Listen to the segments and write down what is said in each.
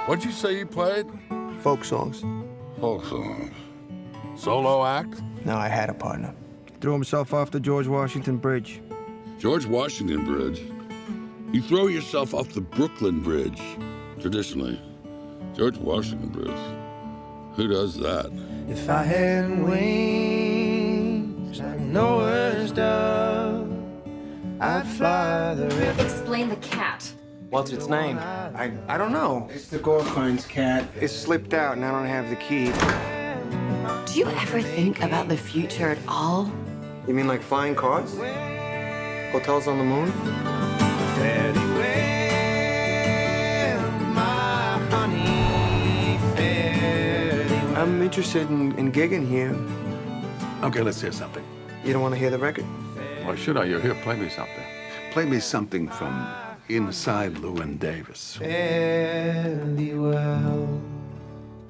What'd you say you played? Folk songs. Folk songs. Solo act? No, I had a partner. Threw himself off the George Washington Bridge. George Washington Bridge? You throw yourself off the Brooklyn Bridge, traditionally. George Washington Bridge. Who does that? If I had wings like Noah's dove, I'd fly the river. Explain the cat. What's its name? I don't know. It's the Gorkline's cat. It slipped out and I don't have the key. Do you ever think about the future at all? You mean like flying cars? Hotels on the moon? Fairly well, my honey, fairly well. I'm interested in gigging here. Okay, let's hear something. You don't want to hear the record? Why should I? You're here. Play me something. Play me something from inside Llewyn Davis. Fairly well.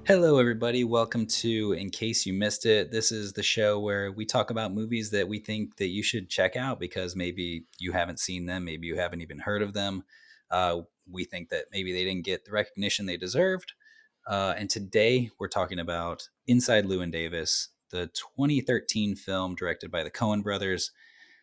Hello, everybody. Welcome to In Case You Missed It. This is the show where we talk about movies that we think that you should check out because maybe you haven't seen them, maybe you haven't even heard of them. We think that maybe they didn't get the recognition they deserved. And today we're talking about Inside Llewyn Davis, the 2013 film directed by the Coen brothers,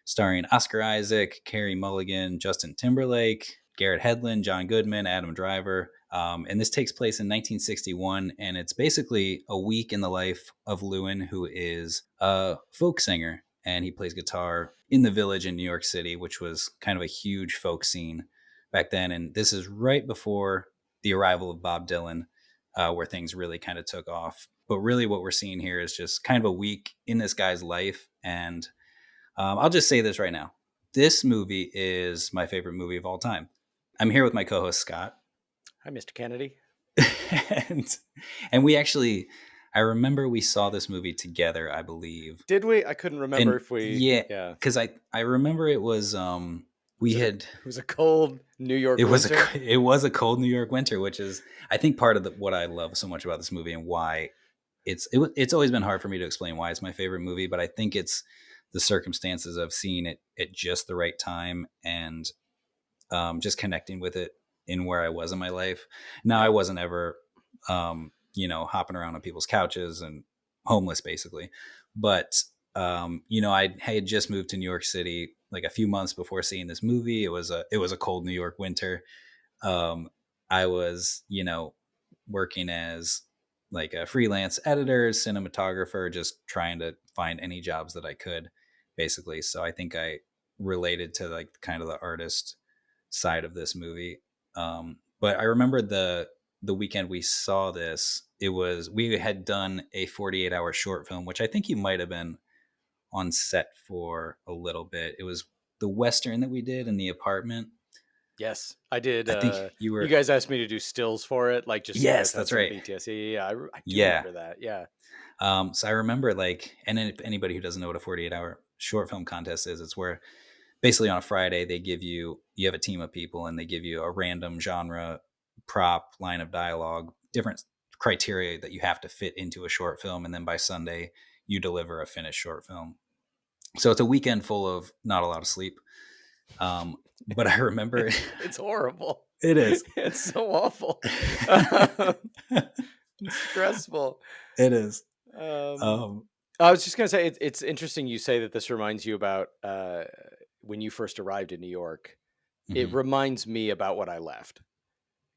starring Oscar Isaac, Carey Mulligan, Justin Timberlake, Garrett Hedlund, John Goodman, Adam Driver. And this takes place in 1961, and it's basically a week in the life of Llewyn, who is a folk singer, and he plays guitar in the Village in New York City, which was kind of a huge folk scene back then. And this is right before the arrival of Bob Dylan, where things really kind of took off. But really what we're seeing here is just kind of a week in this guy's life. And I'll just say this right now. This movie is my favorite movie of all time. I'm here with my co-host, Scott. Hi, Mr. Kennedy. and we actually, I remember we saw this movie together, I believe. Did we? I couldn't remember if we... Yeah. Because I remember it was... It was a cold New York winter. It was a cold New York winter, which is, I think, part of what I love so much about this movie and why it's always been hard for me to explain why it's my favorite movie, but I think it's the circumstances of seeing it at just the right time and just connecting with it in where I was in my life. Now, I wasn't ever, hopping around on people's couches and homeless, basically. But, I had just moved to New York City like a few months before seeing this movie. It was a cold New York winter. I was, working as like a freelance editor, cinematographer, just trying to find any jobs that I could, basically. So I think I related to like kind of the artist side of this movie. But I remember the weekend we saw this, we had done a 48-hour short film, which I think you might have been on set for a little bit. It was the Western that we did in the apartment. Yes, I did. I think you guys asked me to do stills for it. Like just yes, that's right. BTS. Yeah. I do remember that. Yeah. So I remember and if anybody who doesn't know what a 48-hour short film contest is, it's where basically on a Friday they give you have a team of people and they give you a random genre, prop, line of dialogue, different criteria that you have to fit into a short film. And then by Sunday you deliver a finished short film. So it's a weekend full of not a lot of sleep. But I remember it's horrible. It is. It's so awful. It's stressful. It is. I was just going to say, it's interesting you say that this reminds you about when you first arrived in New York. Mm-hmm. It reminds me about what I left.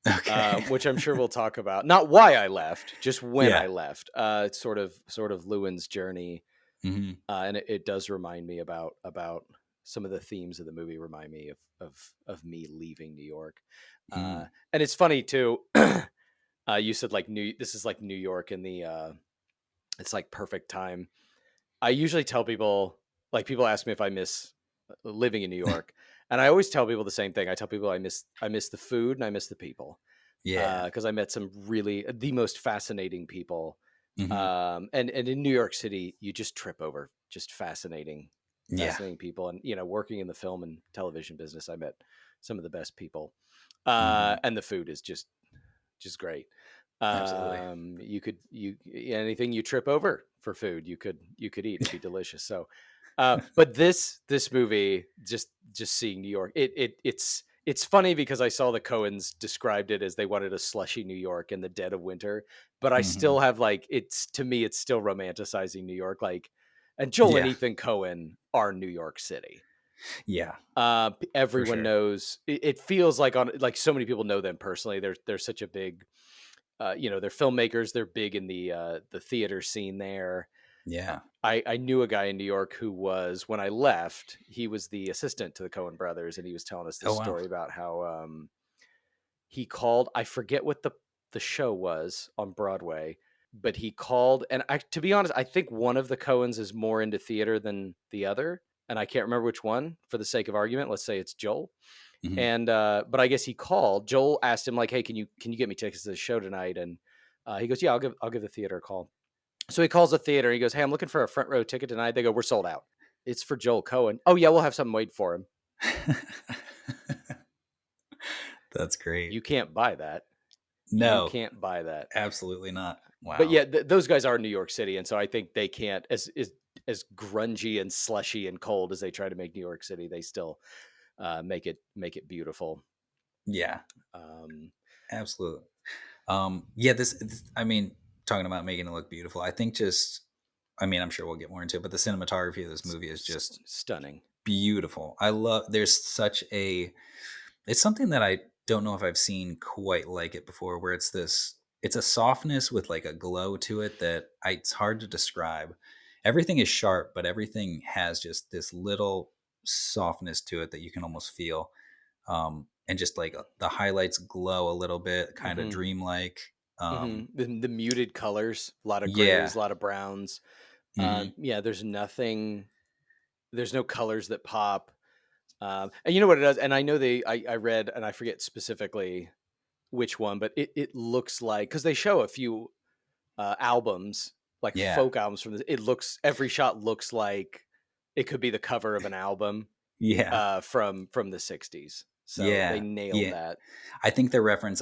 Okay. Which I'm sure we'll talk about. Not why I left, just when I left. It's sort of Llewyn's journey. Mm-hmm. And it does remind me about some of the themes of the movie remind me of me leaving New York. And it's funny too. You said this is like New York in the it's like perfect time. I usually tell people, like, people ask me if I miss living in New York, and I always tell people the same thing. I tell people I miss the food and I miss the people. Yeah, because I met some the most fascinating people. Mm-hmm. And in New York City, you just trip over just fascinating people. And working in the film and television business, I met some of the best people. And the food is just great. Absolutely. Anything you trip over for food, you could eat. It'd be delicious. So, but this movie, just seeing New York, it's it's funny because I saw the Coens described it as they wanted a slushy New York in the dead of winter, but I still have like, to me, it's still romanticizing New York. Like, and Joel and Yeah. Ethan Coen are New York City. Yeah. Everyone sure. knows. It feels like like so many people know them personally. They're such a big, they're filmmakers. They're big in the theater scene there. Yeah. I knew a guy in New York who was, when I left, he was the assistant to the Coen brothers, and he was telling us this Oh, wow. story about how he called. I forget what the show was on Broadway, but he called, and to be honest, I think one of the Coens is more into theater than the other, and I can't remember which one. For the sake of argument, let's say it's Joel. Mhm. And but I guess he called. Joel asked him like, "Hey, can you get me tickets to the show tonight?" And he goes, "Yeah, I'll give the theater a call." So he calls the theater. He goes, "Hey, I'm looking for a front row ticket tonight." They go, "We're sold out." It's for Joel Coen. "Oh yeah, we'll have something wait for him." That's great. You can't buy that. No, You can't buy that. absolutely not. Wow. But yeah, those guys are New York City, and so I think they can't, as grungy and slushy and cold as they try to make New York City, they still make it beautiful. Yeah. Absolutely. Yeah, this, I mean, talking about making it look beautiful, I think I'm sure we'll get more into it, but the cinematography of this movie is just stunning, beautiful. There's it's something that I don't know if I've seen quite like it before, where it's a softness with like a glow to it that it's hard to describe. Everything is sharp, but everything has just this little softness to it that you can almost feel. And just like the highlights glow a little bit, kind of dreamlike. The muted colors, a lot of Yeah. grays, a lot of browns. Yeah, there's no colors that pop. And you know what it does? And I know I read, and I forget specifically which one, but it looks like, because they show a few albums, like Yeah. folk albums every shot looks like it could be the cover of an album. Yeah. From the 60s. So Yeah. they nailed that. I think the reference,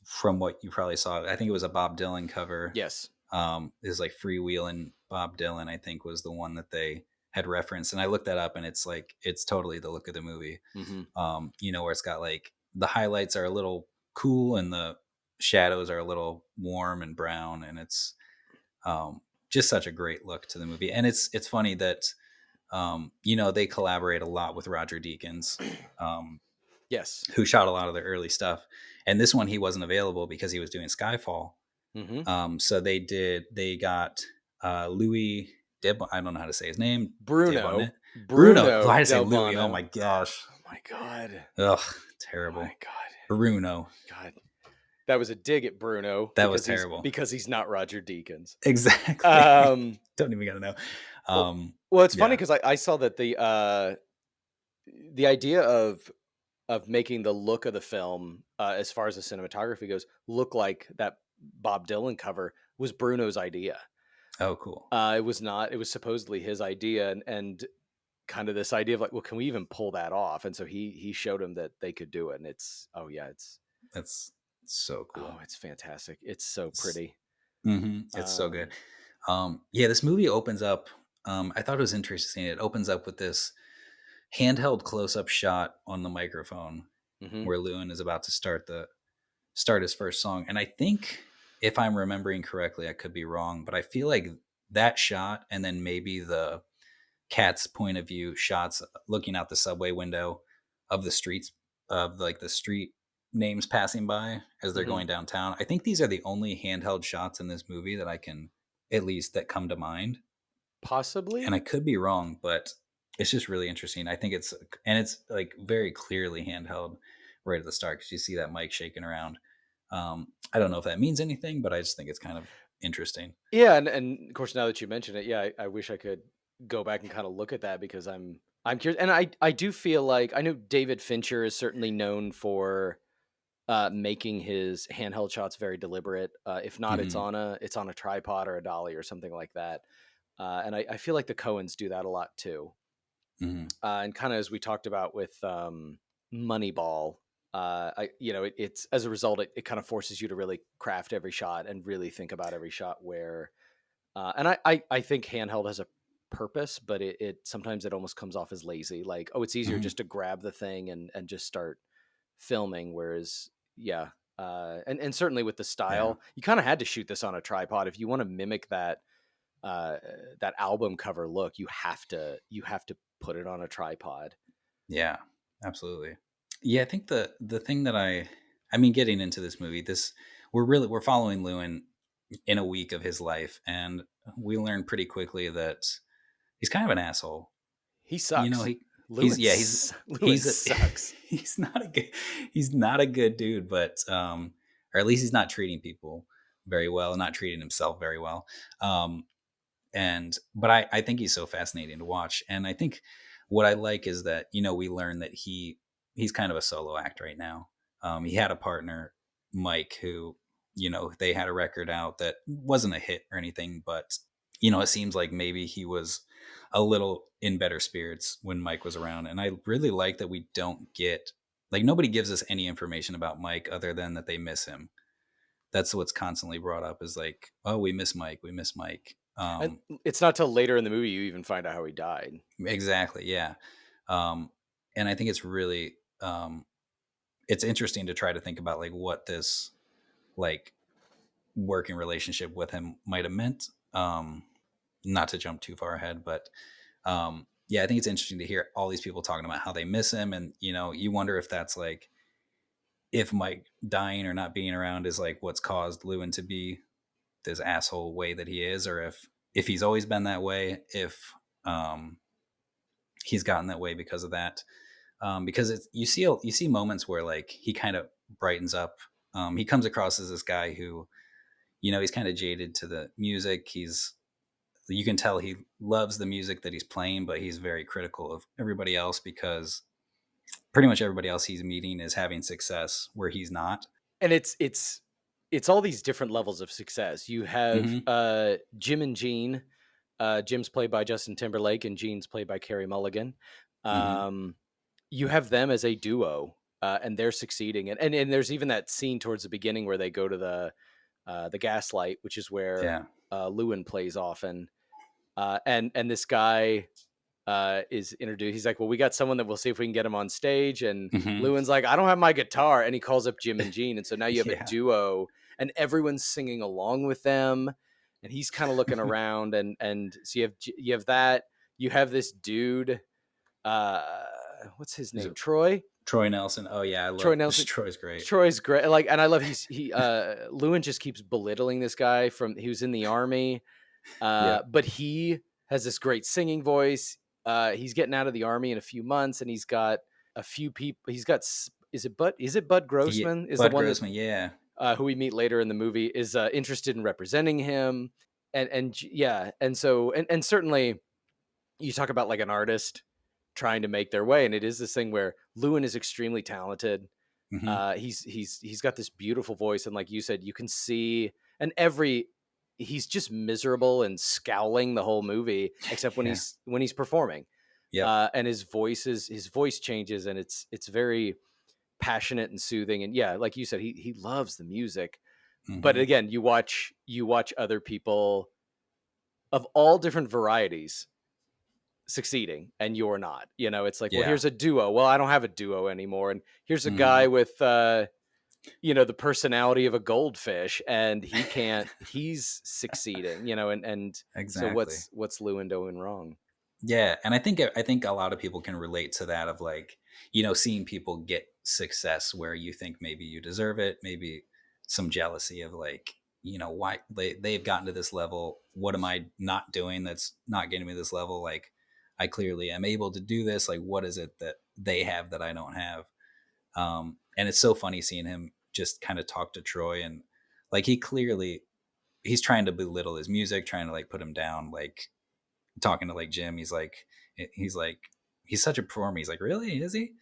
from what you probably saw, I think it was a Bob Dylan cover. Yes. Is like Freewheelin' Bob Dylan, I think, was the one that they had referenced. And I looked that up, and it's like, it's totally the look of the movie. Where it's got like the highlights are a little cool and the shadows are a little warm and brown. And it's just such a great look to the movie. And it's funny that, they collaborate a lot with Roger Deakins, yes, who shot a lot of the early stuff. And this one, he wasn't available because he was doing Skyfall. So they got Louis I don't know how to say his name. Bruno. Why did I say Louis? Oh my gosh. Oh my God. Ugh, terrible. Oh my God. Bruno. God. That was a dig at Bruno. That was terrible. Because he's not Roger Deakins. Exactly. Don't even gotta know. Well, it's funny because I saw that the idea of making the look of the film, as far as the cinematography goes, look like that Bob Dylan cover was Bruno's idea. Oh, cool. It was not. It was supposedly his idea, and kind of this idea of like, well, can we even pull that off? And so he showed him that they could do it, and that's so cool. Oh, it's fantastic. It's so pretty. It's so good. This movie opens up. I thought it was interesting. It opens up with this handheld close-up shot on the microphone where Llewyn is about to start his first song. And I think, if I'm remembering correctly, I could be wrong, but I feel like that shot, and then maybe the cat's point of view shots looking out the subway window of the streets, of like the street names passing by as they're going downtown. I think these are the only handheld shots in this movie that I can, at least, that come to mind. Possibly. And I could be wrong, but it's just really interesting. I think it's like very clearly handheld right at the start, because you see that mic shaking around. I don't know if that means anything, but I just think it's kind of interesting. Yeah, and of course, now that you mention it, yeah, I wish I could go back and kind of look at that, because I'm curious, and I do feel like, I know David Fincher is certainly known for making his handheld shots very deliberate. If not, it's on a tripod or a dolly or something like that. And I feel like the Coens do that a lot too. And kind of as we talked about with Moneyball, it's as a result, it kind of forces you to really craft every shot and really think about every shot where, and I think handheld has a purpose, but it sometimes it almost comes off as lazy. Like, oh, it's easier just to grab the thing and just start filming, whereas and certainly with the style, you kind of had to shoot this on a tripod if you want to mimic that that album cover look. You have to put it on a tripod. Yeah, absolutely. Yeah, I think the thing that I mean, getting into this movie, we're following Llewyn in a week of his life, and we learn pretty quickly that he's kind of an asshole. He sucks. You know, Llewyn sucks. He's not a good dude, but or at least he's not treating people very well, not treating himself very well. But I think he's so fascinating to watch, and I think what I like is that, you know, we learn that he's kind of a solo act right now. He had a partner, Mike, who, you know, they had a record out that wasn't a hit or anything, but, you know, it seems like maybe he was a little in better spirits when Mike was around. And I really like that we don't get, like, nobody gives us any information about Mike other than that they miss him. That's what's constantly brought up, is like, oh, we miss Mike. And it's not till later in the movie you even find out how he died. Exactly. Yeah. And I think it's really, it's interesting to try to think about like what this like working relationship with him might have meant. Not to jump too far ahead, but yeah, I think it's interesting to hear all these people talking about how they miss him. And, you know, you wonder if that's like, if Mike dying or not being around is like what's caused Llewyn to be this asshole way that he is, or if he's always been that way, if he's gotten that way because of that. Because you see moments where like he kind of brightens up. He comes across as this guy who, you know, he's kind of jaded to the music. You can tell he loves the music that he's playing, but he's very critical of everybody else because pretty much everybody else he's meeting is having success where he's not. And it's all these different levels of success. You have Jim and Gene. Jim's played by Justin Timberlake and Gene's played by Carey Mulligan. You have them as a duo, and they're succeeding. And there's even that scene towards the beginning where they go to the Gaslight, which is where Llewyn plays often. And this guy is introduced. He's like, well, we got someone that we'll see if we can get him on stage. And Llewyn's like, I don't have my guitar. And he calls up Jim and Gene. And so now you have a duo and everyone's singing along with them. And he's kind of looking around. And so you have that. You have this dude. What's his name? Troy Nelson. Oh yeah, I love Troy Nelson. Troy's great. Troy's great. Like, and I love Llewyn just keeps belittling this guy he was in the army, but he has this great singing voice. He's getting out of the army in a few months, and he's got a few people. He's got is it Bud Grossman? Bud Grossman, who we meet later in the movie is interested in representing him, and certainly you talk about like an artist trying to make their way, and it is this thing where Llewyn is extremely talented. He's got this beautiful voice, and like you said, you can see, and he's just miserable and scowling the whole movie, except when he's performing. And his voice changes, and it's very passionate and soothing. And like you said, he loves the music. But again, you watch other people of all different varieties succeeding, and you're not. You know, it's like, well, here's a duo. Well, I don't have a duo anymore. And here's a guy with the personality of a goldfish, and he's succeeding, and exactly. So what's Llewyn doing wrong? Yeah. And I think a lot of people can relate to that, of like, seeing people get success where you think maybe you deserve it, maybe some jealousy of like, why they've gotten to this level. What am I not doing that's not getting me this level? Like, I clearly am able to do this. Like, what is it that they have that I don't have? And it's so funny seeing him just kind of talk to Troy, and like he's trying to belittle his music, trying to like put him down, like talking to like Jim. He's he's such a performer. He's like, really? Is he?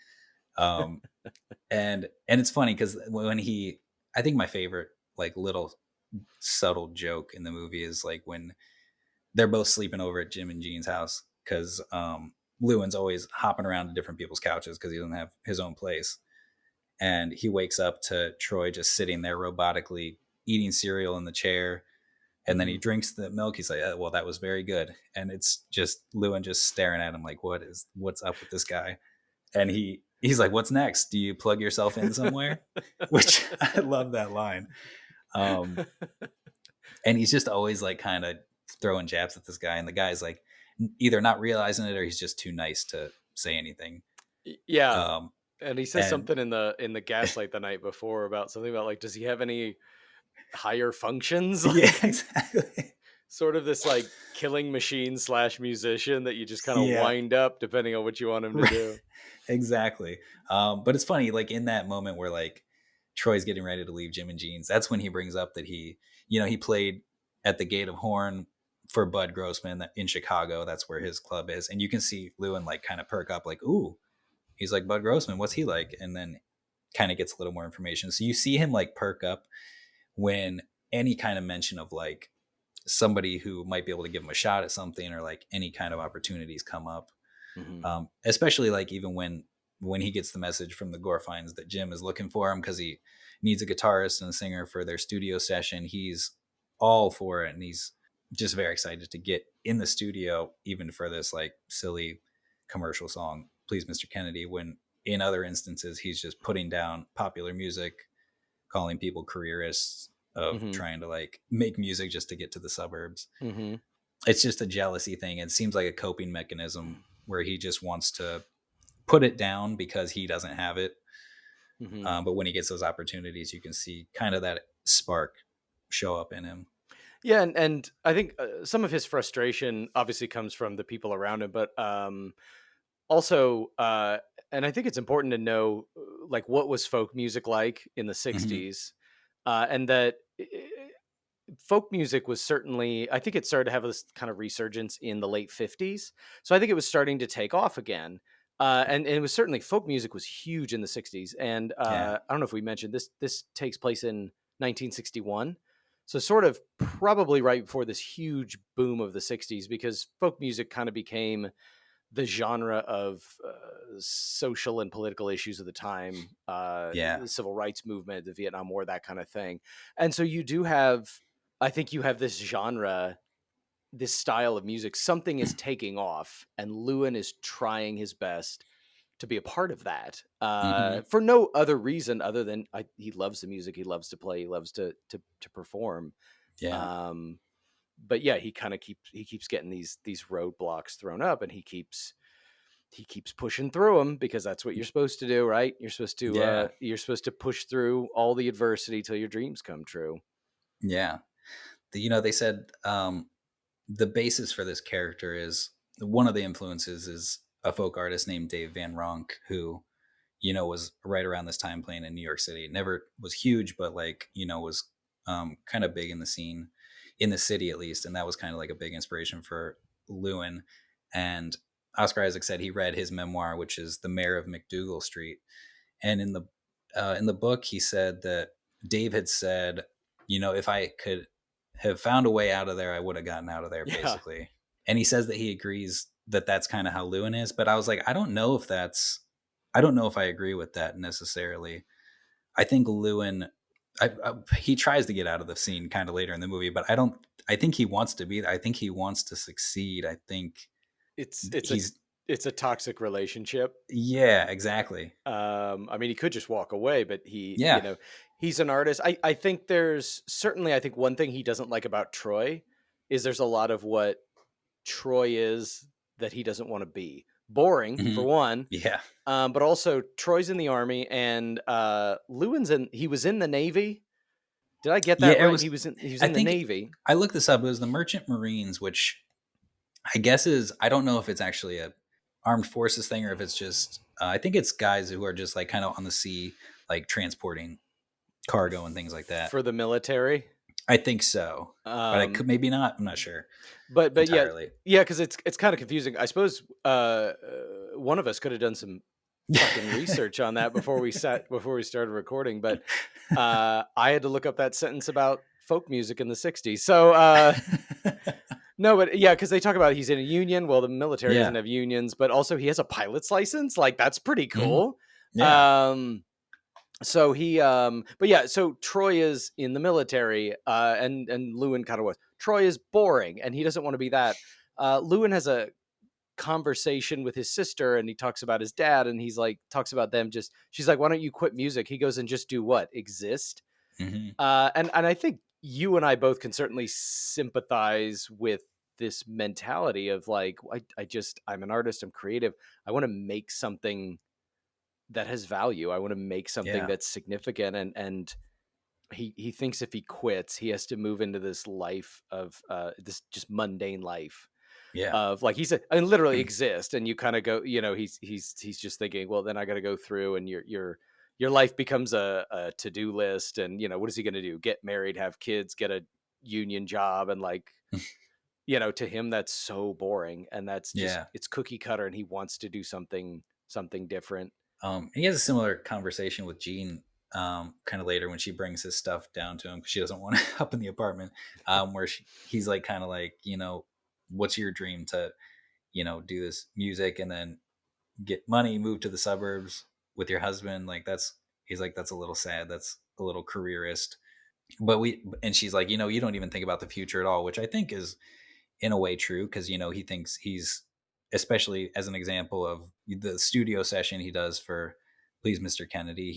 And it's funny because I think my favorite like little subtle joke in the movie is like when they're both sleeping over at Jim and Gene's house, because Llewyn's always hopping around to different people's couches because he doesn't have his own place. And he wakes up to Troy just sitting there robotically eating cereal in the chair. And then he drinks the milk. He's like, well, that was very good. And it's just Llewyn just staring at him like, what's up with this guy? And he's like, "What's next? Do you plug yourself in somewhere?" Which I love that line. And he's just always like kind of throwing jabs at this guy, and the guy's like either not realizing it or he's just too nice to say anything. Yeah. And he says and- something in the Gaslight the night before about something about like, does he have any higher functions? Like, Yeah, exactly. sort of this like killing machine / musician that you just kind of Yeah. wind up depending on what you want him to do. Exactly. But it's funny, like in that moment where like Troy's getting ready to leave Jim and Jean's, that's when he brings up that he played at the Gate of Horn for Bud Grossman in Chicago. That's where his club is. And you can see Llewyn like kind of perk up like, ooh, he's like, Bud Grossman, what's he like? And then kind of gets a little more information. So you see him like perk up when any kind of mention of like somebody who might be able to give him a shot at something or like any kind of opportunities come up. Mm-hmm. Especially like even when he gets the message from the Gorfines that Jim is looking for him because he needs a guitarist and a singer for their studio session. He's all for it. And he's just very excited to get in the studio, even for this like silly commercial song, Please Mr. Kennedy, when in other instances, he's just putting down popular music, calling people careerists of trying to like make music just to get to the suburbs. Mm-hmm. It's just a jealousy thing. It seems like a coping mechanism where he just wants to put it down because he doesn't have it. Mm-hmm. But when he gets those opportunities, you can see kind of that spark show up in him. Yeah, and I think some of his frustration obviously comes from the people around him, but also, and I think it's important to know, like, what was folk music like in the 60s, and that folk music was certainly, I think it started to have this kind of resurgence in the late 50s. So I think it was starting to take off again. And it was certainly, folk music was huge in the 60s. And I don't know if we mentioned this takes place in 1961. So sort of probably right before this huge boom of the 60s, because folk music kind of became the genre of social and political issues of the time, the civil rights movement, the Vietnam War, that kind of thing. And so you do have, I think you have this genre, this style of music, something is taking off, and Llewyn is trying his best to be a part of that, for no other reason other than he loves the music, he loves to play, he loves to perform. Yeah. But yeah, he kind of keeps getting these roadblocks thrown up, and he keeps pushing through them, because that's what you're supposed to do, right? You're supposed to push through all the adversity till your dreams come true. Yeah. They said the basis for this character is, one of the influences is a folk artist named Dave Van Ronk, who, was right around this time playing in New York City. Never was huge, but like, was kind of big in the scene, in the city at least. And that was kind of like a big inspiration for Llewyn. And Oscar Isaac said he read his memoir, which is The Mayor of McDougal Street. And in the book, he said that Dave had said, if I could have found a way out of there, I would have gotten out of there, basically. And he says that he agrees that that's kind of how Llewyn is. But I was like, I don't know if I agree with that necessarily. I think Llewyn, he tries to get out of the scene kind of later in the movie, but I think he wants to be there. I think he wants to succeed. I think it's a toxic relationship. Yeah, exactly. I mean, he could just walk away, but he's an artist. I think there's certainly, I think one thing he doesn't like about Troy is there's a lot of what Troy is that he doesn't want to be. Boring, for one. Yeah. But also Troy's in the army, and he was in the Navy. Did I get that right? He was in the Navy. I looked this up. It was the Merchant Marines, which I guess I don't know if it's actually a armed forces thing or if it's just, I think it's guys who are just like kind of on the sea, like transporting cargo and things like that. For the military? I think so. But I could, maybe not. I'm not sure. But entirely. Yeah, because it's kind of confusing. I suppose one of us could have done some fucking research on that before we started recording. But I had to look up that sentence about folk music in the 60s. So no, but yeah, because they talk about he's in a union. Well, the military doesn't have unions, but also he has a pilot's license. Like, that's pretty cool. Yeah. So he, but yeah, so Troy is in the military, and Llewyn kind of was. Troy is boring, and he doesn't want to be that. Llewyn has a conversation with his sister, and he talks about his dad, and he's like, talks about them just, she's like, why don't you quit music? He goes, and just do what? Exist. Mhm. And I think you and I both can certainly sympathize with this mentality of like, I'm an artist, I'm creative. I want to make something that has value. I want to make something Yeah. that's significant. And he thinks if he quits, he has to move into this life of this just mundane life Yeah. of like, he said, and literally exist. And you kind of go, he's just thinking, well, then I got to go through, and your life becomes a to-do list. And, what is he going to do? Get married, have kids, get a union job. And like, to him, that's so boring. And that's just, Yeah. it's cookie cutter. And he wants to do something different. He has a similar conversation with Jean kind of later when she brings his stuff down to him because she doesn't want it up in the apartment, where he's like, kind of like, what's your dream to, do this music and then get money, move to the suburbs with your husband? Like he's like, that's a little sad. That's a little careerist. And she's like, you don't even think about the future at all, which I think is in a way true. Cause he thinks he's, especially as an example of the studio session he does for Please Mr. Kennedy,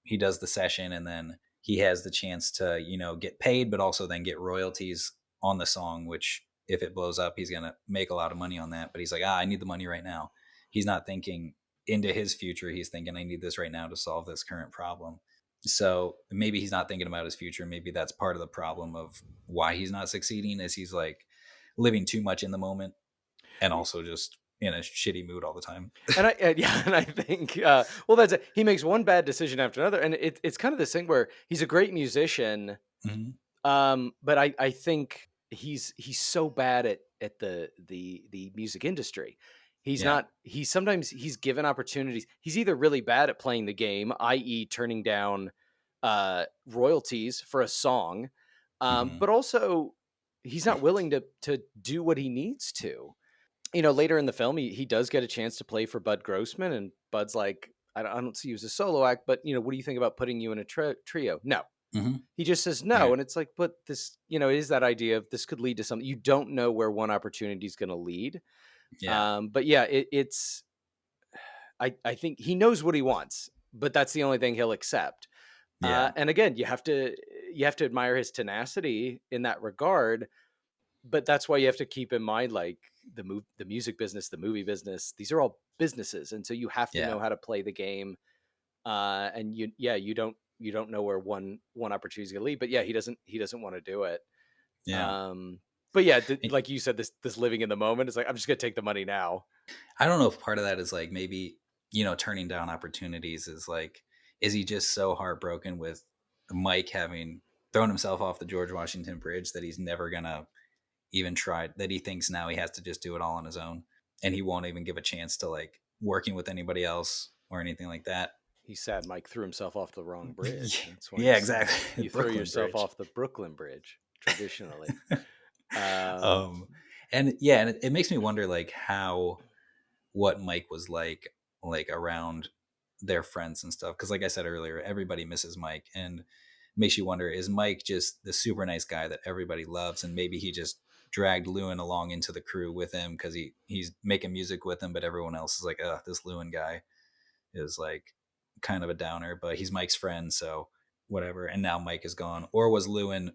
he does the session and then he has the chance to, get paid, but also then get royalties on the song, which if it blows up, he's going to make a lot of money on that. But he's like, I need the money right now. He's not thinking into his future. He's thinking, I need this right now to solve this current problem. So maybe he's not thinking about his future. Maybe that's part of the problem of why he's not succeeding, is he's like living too much in the moment and also just in a shitty mood all the time. And I think, well, that's it. He makes one bad decision after another. And it's kind of this thing where he's a great musician. Mm-hmm. But I think he's so bad at the music industry. Sometimes he's given opportunities. He's either really bad at playing the game, i.e. turning down royalties for a song. But also he's not willing to do what he needs to. Later in the film, he does get a chance to play for Bud Grossman, and Bud's like, I don't see you as a solo act, but what do you think about putting you in a trio? No. Mm-hmm. He just says no. Right. And it's like, but this, it is that idea of this could lead to something. You don't know where one opportunity is going to lead. Yeah. But yeah, I think he knows what he wants, but that's the only thing he'll accept. Yeah. And again, you have to admire his tenacity in that regard. But that's why you have to keep in mind, like the music business, the movie business, these are all businesses. And so you have to know how to play the game. And you don't know where one opportunity is going to lead, but yeah, he doesn't want to do it. Yeah. But yeah, like you said, this living in the moment is like, I'm just going to take the money now. I don't know if part of that is like, maybe, turning down opportunities is like, is he just so heartbroken with Mike having thrown himself off the George Washington Bridge that he's never going to even try, that he thinks now he has to just do it all on his own, and he won't even give a chance to like working with anybody else or anything like that. He's sad Mike threw himself off the wrong bridge. That's when exactly. You throw yourself off the Brooklyn Bridge traditionally. And it makes me wonder, like, what Mike was like around their friends and stuff, because like I said earlier, everybody misses Mike, and makes you wonder, is Mike just the super nice guy that everybody loves, and maybe he just dragged Llewyn along into the crew with him because he's making music with him, but everyone else is like, this Llewyn guy is like kind of a downer, but he's Mike's friend, so whatever. And now Mike is gone. Or was Llewyn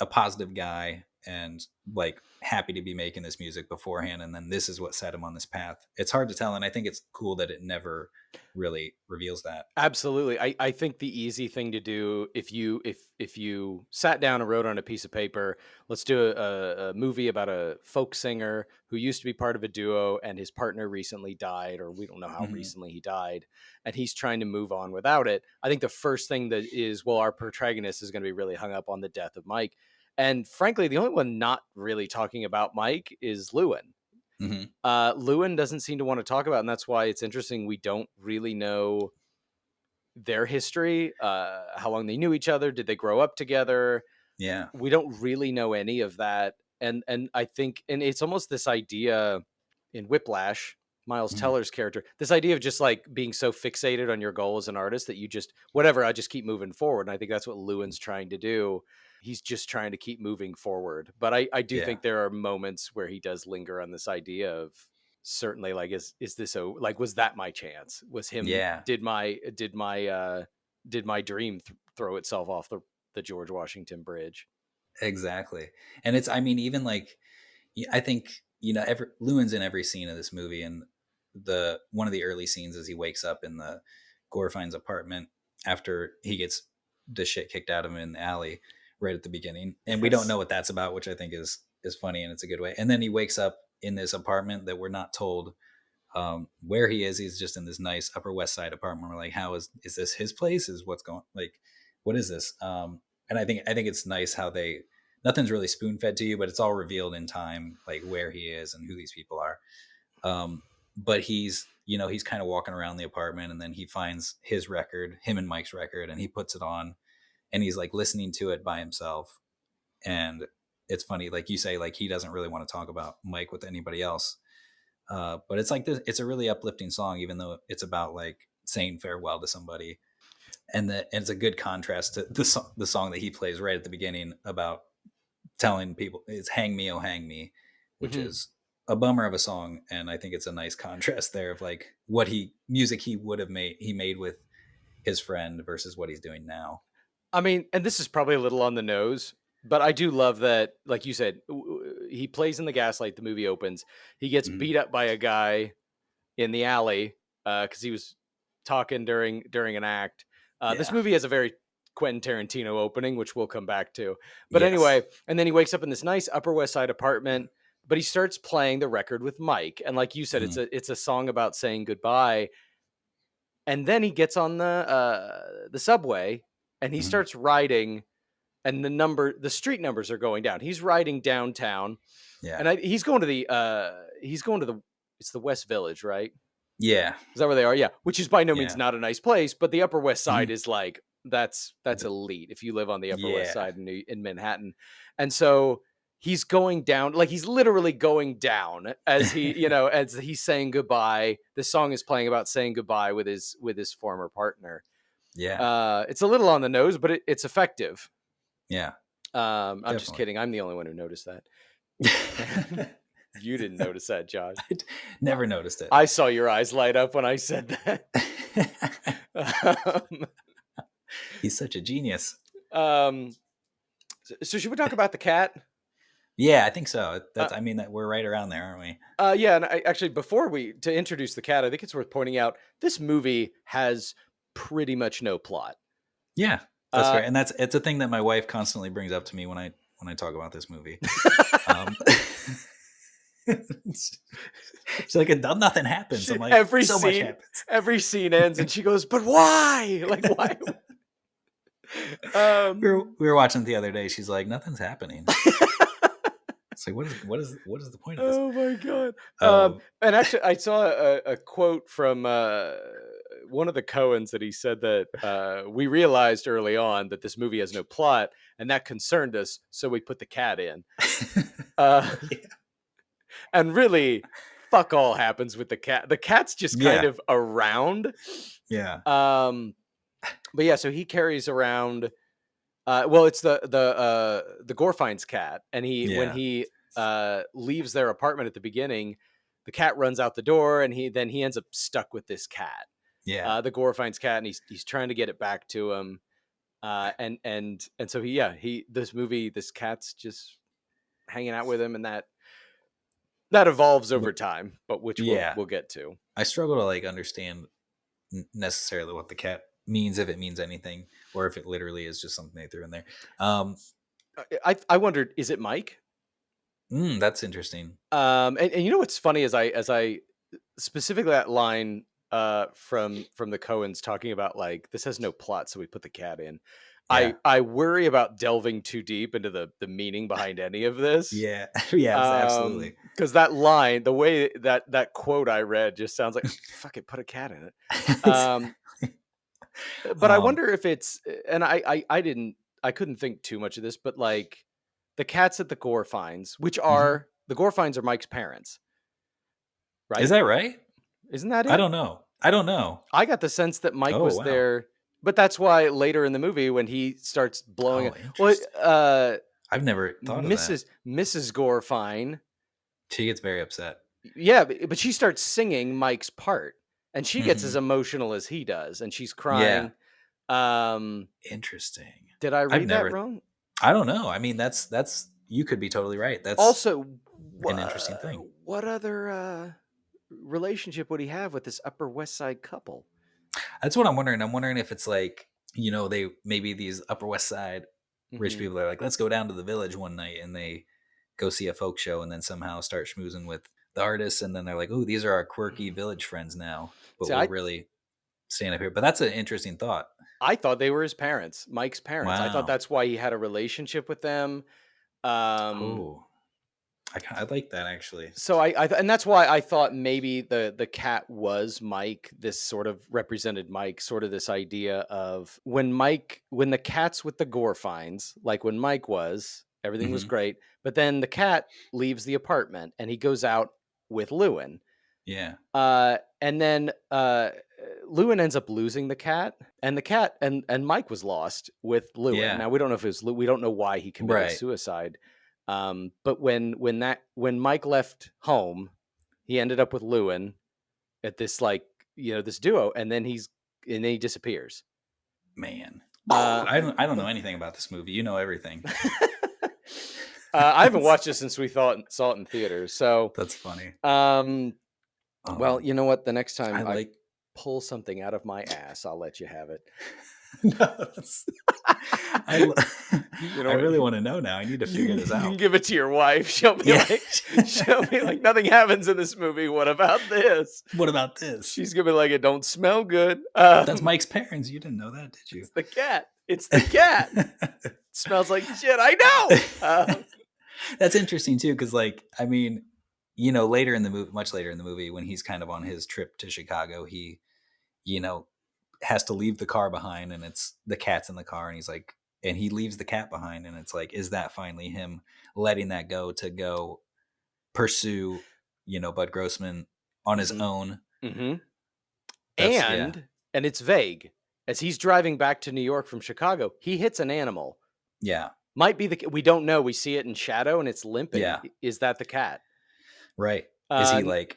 a positive guy and like happy to be making this music beforehand, and then this is what set him on this path? It's hard to tell, and I think it's cool that it never really reveals that. Absolutely. I think the easy thing to do, if you sat down and wrote on a piece of paper, let's do a movie about a folk singer who used to be part of a duo and his partner recently died, or we don't know how recently he died, and he's trying to move on without it. I think the first thing that is, well, our protagonist is going to be really hung up on the death of Mike. And frankly, the only one not really talking about Mike is Llewyn. Llewyn doesn't seem to want to talk about, and that's why it's interesting. We don't really know their history, how long they knew each other. Did they grow up together? Yeah. We don't really know any of that. And I think, and it's almost this idea in Whiplash, Miles Teller's character, this idea of just like being so fixated on your goal as an artist that you just, whatever, I just keep moving forward. And I think that's what Llewyn's trying to do. He's just trying to keep moving forward. But I do think there are moments where he does linger on this idea of certainly like, is this like, was that my chance? Was him? Yeah. Did my dream throw itself off the George Washington Bridge? Exactly. And it's, I mean, even like, I think, Llewyn's in every scene of this movie, and one of the early scenes is he wakes up in the Gorfine's apartment after he gets the shit kicked out of him in the alley right at the beginning. And we don't know what that's about, which I think is funny, and it's a good way. And then he wakes up in this apartment that we're not told where he is. He's just in this nice Upper West Side apartment. We're like, how is this his place? Is what's going, like, what is this? And I think it's nice how nothing's really spoon fed to you, but it's all revealed in time, like where he is and who these people are. But he's kind of walking around the apartment, and then he finds his record, him and Mike's record, and he puts it on, and he's like listening to it by himself. And it's funny, like you say, like he doesn't really want to talk about Mike with anybody else. But it's like this, it's a really uplifting song, even though it's about like saying farewell to somebody. And it's a good contrast to the song that he plays right at the beginning about telling people it's "Hang Me, Oh Hang Me," which is a bummer of a song. And I think it's a nice contrast there of like what music he would have made with his friend versus what he's doing now. I mean, and this is probably a little on the nose, but I do love that, like you said, he plays in the Gaslight. The movie opens. He gets beat up by a guy in the alley because he was talking during an act. This movie has a very Quentin Tarantino opening, which we'll come back to. But anyway, and then he wakes up in this nice Upper West Side apartment, but he starts playing the record with Mike. And like you said, it's a song about saying goodbye. And then he gets on the subway and he starts riding, and the street numbers are going down. He's riding downtown. Yeah. And he's going to it's the West Village, right? Yeah. Is that where they are? Yeah. Which is by no means not a nice place, but the Upper West Side is like, that's elite if you live on the Upper West Side in Manhattan. And so he's going down, like he's literally going down as he, as he's saying goodbye. This song is playing about saying goodbye with his former partner. Yeah. It's a little on the nose, but it's effective. Yeah. I'm just kidding. I'm the only one who noticed that. You didn't notice that, Josh. I never noticed it. I saw your eyes light up when I said that. He's such a genius. So should we talk about the cat? Yeah, I think so. I mean, that we're right around there, aren't we? Yeah, and actually, to introduce the cat, I think it's worth pointing out this movie has pretty much no plot. Yeah, that's right, and it's a thing that my wife constantly brings up to me when I talk about this movie. She's like, nothing happens. I'm like, much happens. Every scene ends, and she goes, "But why? Like, why?" We were watching it the other day. She's like, "Nothing's happening." It's like, what is the point of this? Oh my god! And actually, I saw a quote from one of the Coens that he said that we realized early on that this movie has no plot, and that concerned us, so we put the cat in. And really, fuck all happens with the cat. The cat's just kind of around. Yeah. But yeah, so he carries around. It's the Gorfine's cat, and when he leaves their apartment at the beginning, the cat runs out the door, and he ends up stuck with this cat. Yeah. The Gorfine's cat, and he's trying to get it back to him. And so this cat's just hanging out with him, and that evolves over time, but which we'll get to. I struggle to like understand necessarily what the cat means, if it means anything, or if it literally is just something they threw in there. I wondered, is it Mike? That's interesting. And you know what's funny is I specifically that line from the Coens talking about like this has no plot, so we put the cat in. Yeah. I worry about delving too deep into the meaning behind any of this. Yeah, absolutely. Because that line, the way that quote I read, just sounds like fuck it, put a cat in it. But I wonder if it's, and I couldn't think too much of this, but like the cats at the Gorfines, which are the Gorfines are Mike's parents, right? Is that right? Isn't that it? I don't know. I got the sense that Mike was there. But that's why later in the movie, when he starts blowing I've never thought of that. Mrs. Gorfine. She gets very upset. Yeah, but she starts singing Mike's part, and she gets as Mhm. emotional as he does, and she's Yeah. crying. Um, Interesting. did I I've read that never wrong? I don't know. I mean, that's you could be totally right. That's Also, an interesting thing. what other relationship would he have with this Upper West Side couple? That's what I'm wondering. I'm wondering if it's like, they maybe these Upper West Side rich Mhm. people are like, let's go down to the Village one night, and they go see a folk show and then somehow start schmoozing with the artists, and then they're like, oh, these are our quirky Village friends now, but See, we're really staying up here. But that's an interesting thought. I thought they were his parents, Mike's parents. I thought Wow. that's why he had a relationship with them. Oh, I like that actually. So and that's why I thought maybe the cat was Mike. This sort of represented Mike, sort of this idea of when the cat's with the gore finds, like when Mike was, everything was Mhm. great, but then the cat leaves the apartment and he goes out with Llewyn. Yeah. And then Llewyn ends up losing the cat, and the cat and Mike was lost with Llewyn. Yeah. Now we don't know if it was we don't know why he committed Right. suicide. But when Mike left home, he ended up with Llewyn at this this duo, and then he disappears. Man. Uh, I don't know anything about this movie. You know everything. I haven't watched it since we saw it in theaters. So That's funny. well, you know what? The next time I I like pull something out of my ass, I'll let you have it. No, that's- I really want to know now. I need to figure this You can out. give it to your wife. She'll be like, nothing happens in this movie. What about this? What about this? She's gonna be like, it don't smell good. That's Mike's parents. You didn't know that, did you? It's the cat. It's the cat. It smells like shit. I know. That's interesting too, because I mean, later in the movie, much later in the movie, when he's kind of on his trip to Chicago, he, has to leave the car behind, and it's the cat's in the car, and he's like, and he leaves the cat behind, and it's like, is that finally him letting that go to go pursue, Bud Grossman on his own? Mm-hmm. That's- And it's vague. As he's driving back to New York from Chicago, he hits an animal. Yeah. Might be we don't know. We see it in shadow, and it's limping. Yeah. Is that the cat? Right. Is he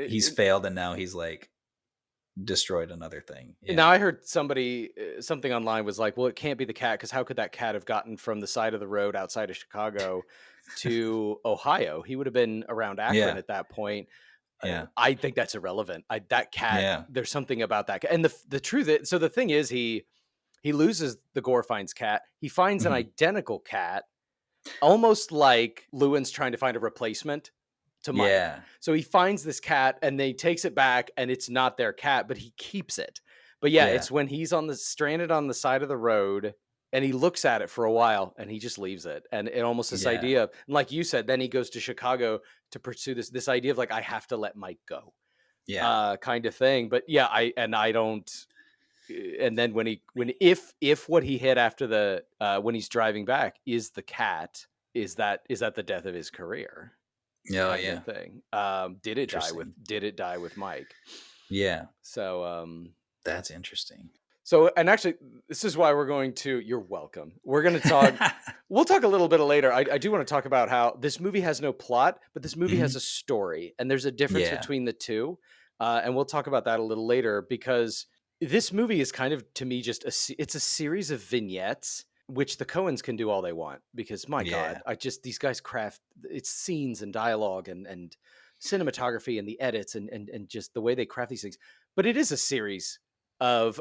he's it- failed, and now he's destroyed another thing? Yeah. Now I heard something online was like, well, it can't be the cat, because how could that cat have gotten from the side of the road outside of Chicago to Ohio? He would have been around Akron at that point. Yeah. I think that's irrelevant. That cat. Yeah. There's something about that cat. And the truth is, so the thing is, he loses the Gore finds cat. He finds an identical cat, almost like Llewyn's trying to find a replacement to Mike. Yeah. So he finds this cat, and they takes it back, and it's not their cat, but he keeps it. But yeah, it's when he's stranded on the side of the road, and he looks at it for a while, and he just leaves it. And it almost this idea of, like you said, then he goes to Chicago to pursue this idea of I have to let Mike go. Yeah. Kind of thing. But yeah, I don't. And then if what he hit after when he's driving back is the cat, is that the death of his career? Yeah. Kind of thing. Did it die with Mike? Yeah. So that's interesting. So, and actually, this is why we're going to. You're welcome. We're going to talk. We'll talk a little bit later. I do want to talk about how this movie has no plot, but this movie has a story, and there's a difference between the two. And we'll talk about that a little later, because this movie is kind of, to me, just it's a series of vignettes, which the Coens can do all they want, because my God, these guys craft it's scenes and dialogue and cinematography and the edits and just the way they craft these things. But it is a series of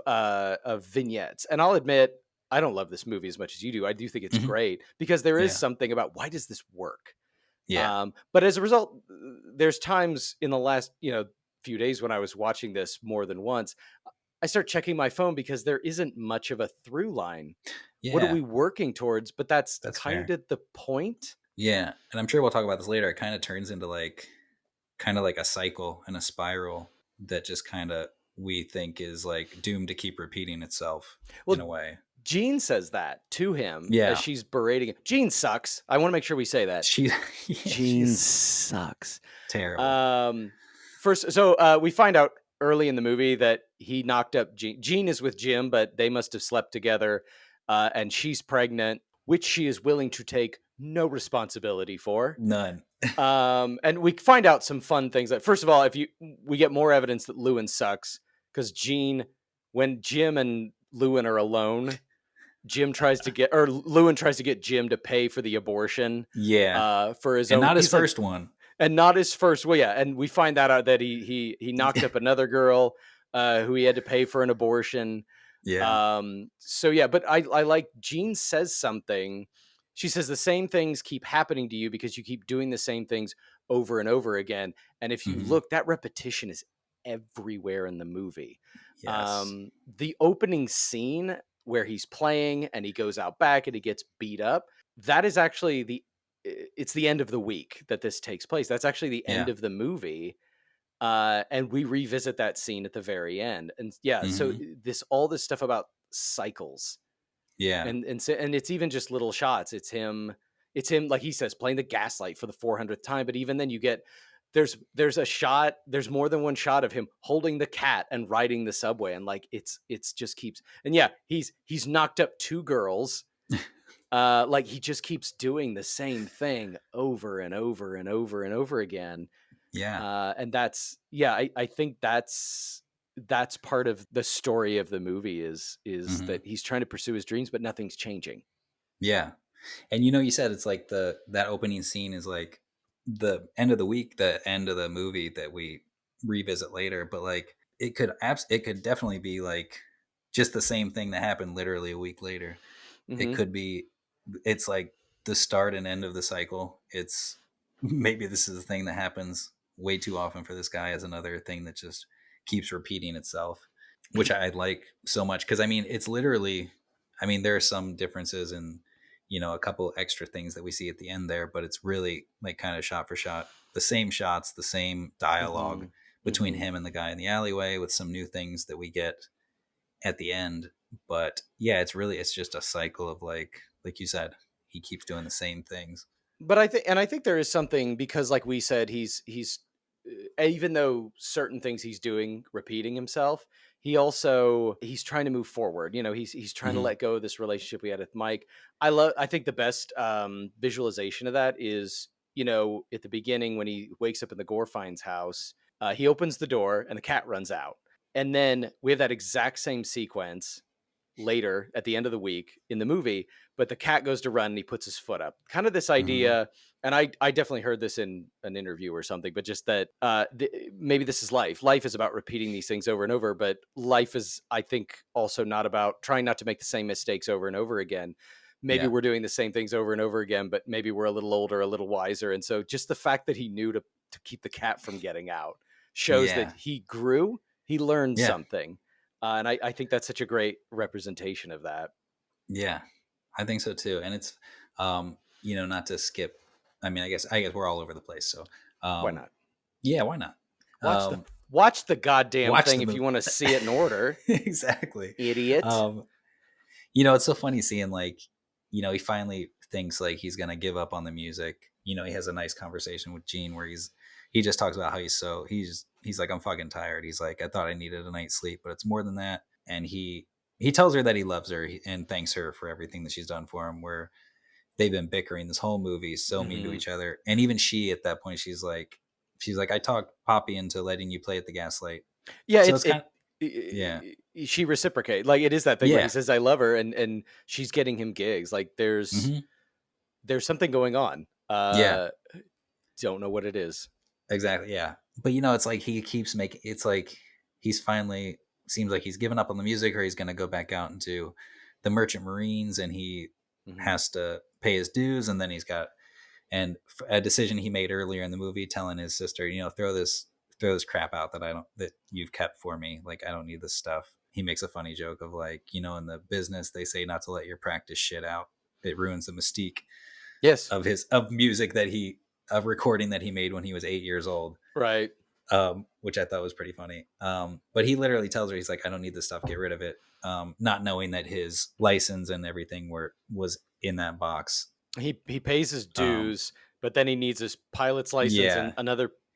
vignettes, and I'll admit, I don't love this movie as much as you do. I do think it's great, because there is something about, why does this work? But as a result, there's times in the last few days when I was watching this more than once, I start checking my phone, because there isn't much of a through line. What are we working towards? But that's kind of the point. Yeah. And I'm sure we'll talk about this later. It kind of turns into kind of like a cycle and a spiral that just kind of, we think is doomed to keep repeating itself in a way. Jean says that to him as she's berating him. Jean sucks. I want to make sure we say that. Jean sucks. Terrible. First, so we find out early in the movie that he knocked up Jean. Jean is with Jim, but they must have slept together, and she's pregnant, which she is willing to take no responsibility for. None. And we find out some fun things. That first of all, we get more evidence that Llewyn sucks because when Jim and Llewyn are alone, Llewyn tries to get Jim to pay for the abortion. Yeah. For his and own, not his first one. And not his first. Well, yeah, and we find that out that he knocked up another girl who he had to pay for an abortion. Yeah. So yeah, but I like Jean says something. She says the same things keep happening to you because you keep doing the same things over and over again. And if you look, that repetition is everywhere in the movie. Yes. The opening scene where he's playing and he goes out back and he gets beat up, that is actually it's the end of the week that this takes place. That's actually the end of the movie. And we revisit that scene at the very end. And so all this stuff about cycles. Yeah. And it's even just little shots. It's him, like he says, playing the gaslight for the 400th time. But even then you get, there's more than one shot of him holding the cat and riding the subway. And like, it's just keeps, and yeah, he's knocked up 2 girls. Like he just keeps doing the same thing over and over and over and over again. Yeah. And that's, I think that's part of the story of the movie is that he's trying to pursue his dreams, but nothing's changing. Yeah. And you said it's like that opening scene is like the end of the week, the end of the movie that we revisit later, but like it could definitely be like just the same thing that happened literally a week later. It could be, it's like the start and end of the cycle. It's maybe this is a thing that happens way too often for this guy as another thing that just keeps repeating itself, which I like so much. Cause I mean, it's literally, there are some differences in, a couple extra things that we see at the end there, but it's really like kind of shot for shot, the same shots, the same dialogue between him and the guy in the alleyway with some new things that we get at the end. But yeah, it's just a cycle of like you said, he keeps doing the same things. But I think there is something, because like we said, he's even though certain things he's doing, repeating himself, he's trying to move forward. He's trying to let go of this relationship we had with Mike. I think the best visualization of that is, at the beginning when he wakes up in the Gorfine's house, he opens the door and the cat runs out. And then we have that exact same sequence later at the end of the week in the movie, but the cat goes to run and he puts his foot up. Kind of this idea, and I definitely heard this in an interview or something, but just that maybe this is life. Life is about repeating these things over and over, but life is, I think, also not about trying not to make the same mistakes over and over again. Maybe we're doing the same things over and over again, but maybe we're a little older, a little wiser. And so just the fact that he knew to keep the cat from getting out shows that he grew, he learned something. And I think that's such a great representation of that. Yeah, I think so too. And it's, not to skip. I guess we're all over the place. So why not? Yeah, why not? Watch the goddamn thing if you want to see it in order. Exactly, idiot. It's so funny seeing like, he finally thinks like he's gonna give up on the music. He has a nice conversation with Gene where he just talks about how he's like, I'm fucking tired. He's like, I thought I needed a night's sleep, but it's more than that. And he tells her that he loves her and thanks her for everything that she's done for him, where they've been bickering this whole movie, so mean to each other. And even she, at that point, she's like, I talked Poppy into letting you play at the Gaslight. Yeah. So she reciprocates. Like, it is that thing where he says, I love her. And she's getting him gigs. Like there's something going on. Don't know what it is. Exactly. Yeah. But it's like he keeps making, it's like he's finally, seems like he's given up on the music, or he's going to go back out into the Merchant Marines, and he has to pay his dues. And then he's got, and a decision he made earlier in the movie, telling his sister, throw this crap out that you've kept for me. Like, I don't need this stuff. He makes a funny joke of like, in the business, they say not to let your practice shit out. It ruins the mystique. Yes. Of music of recording that he made when he was 8 years old. Right. Which I thought was pretty funny. But he literally tells her, he's like, I don't need this stuff. Get rid of it. Not knowing that his license and everything was in that box. He pays his dues, but then he needs his pilot's license and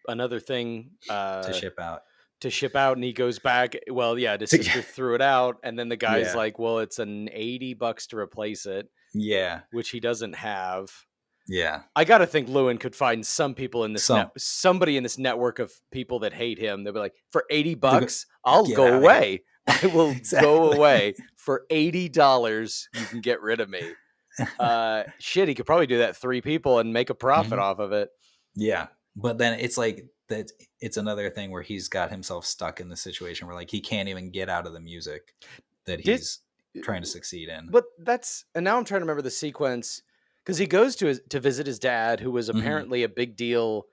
another thing to ship out. And he goes back. Well, his sister threw it out, and then the guy's like, well, it's an $80 to replace it. Yeah. Which he doesn't have. Yeah. I got to think Llewyn could find some people in this Some. somebody in this network of people that hate him. They'll be like, for $80, I'll Get go outta away. I will Exactly. go away for $80. You can get rid of me. Shit, he could probably do that 3 people and make a profit Mhm. off of it. Yeah. But then it's like that. It's another thing where he's got himself stuck in the situation where like he can't even get out of the music that he's trying to succeed in. But and now I'm trying to remember the sequence, because he goes to visit his dad, who was apparently a big deal,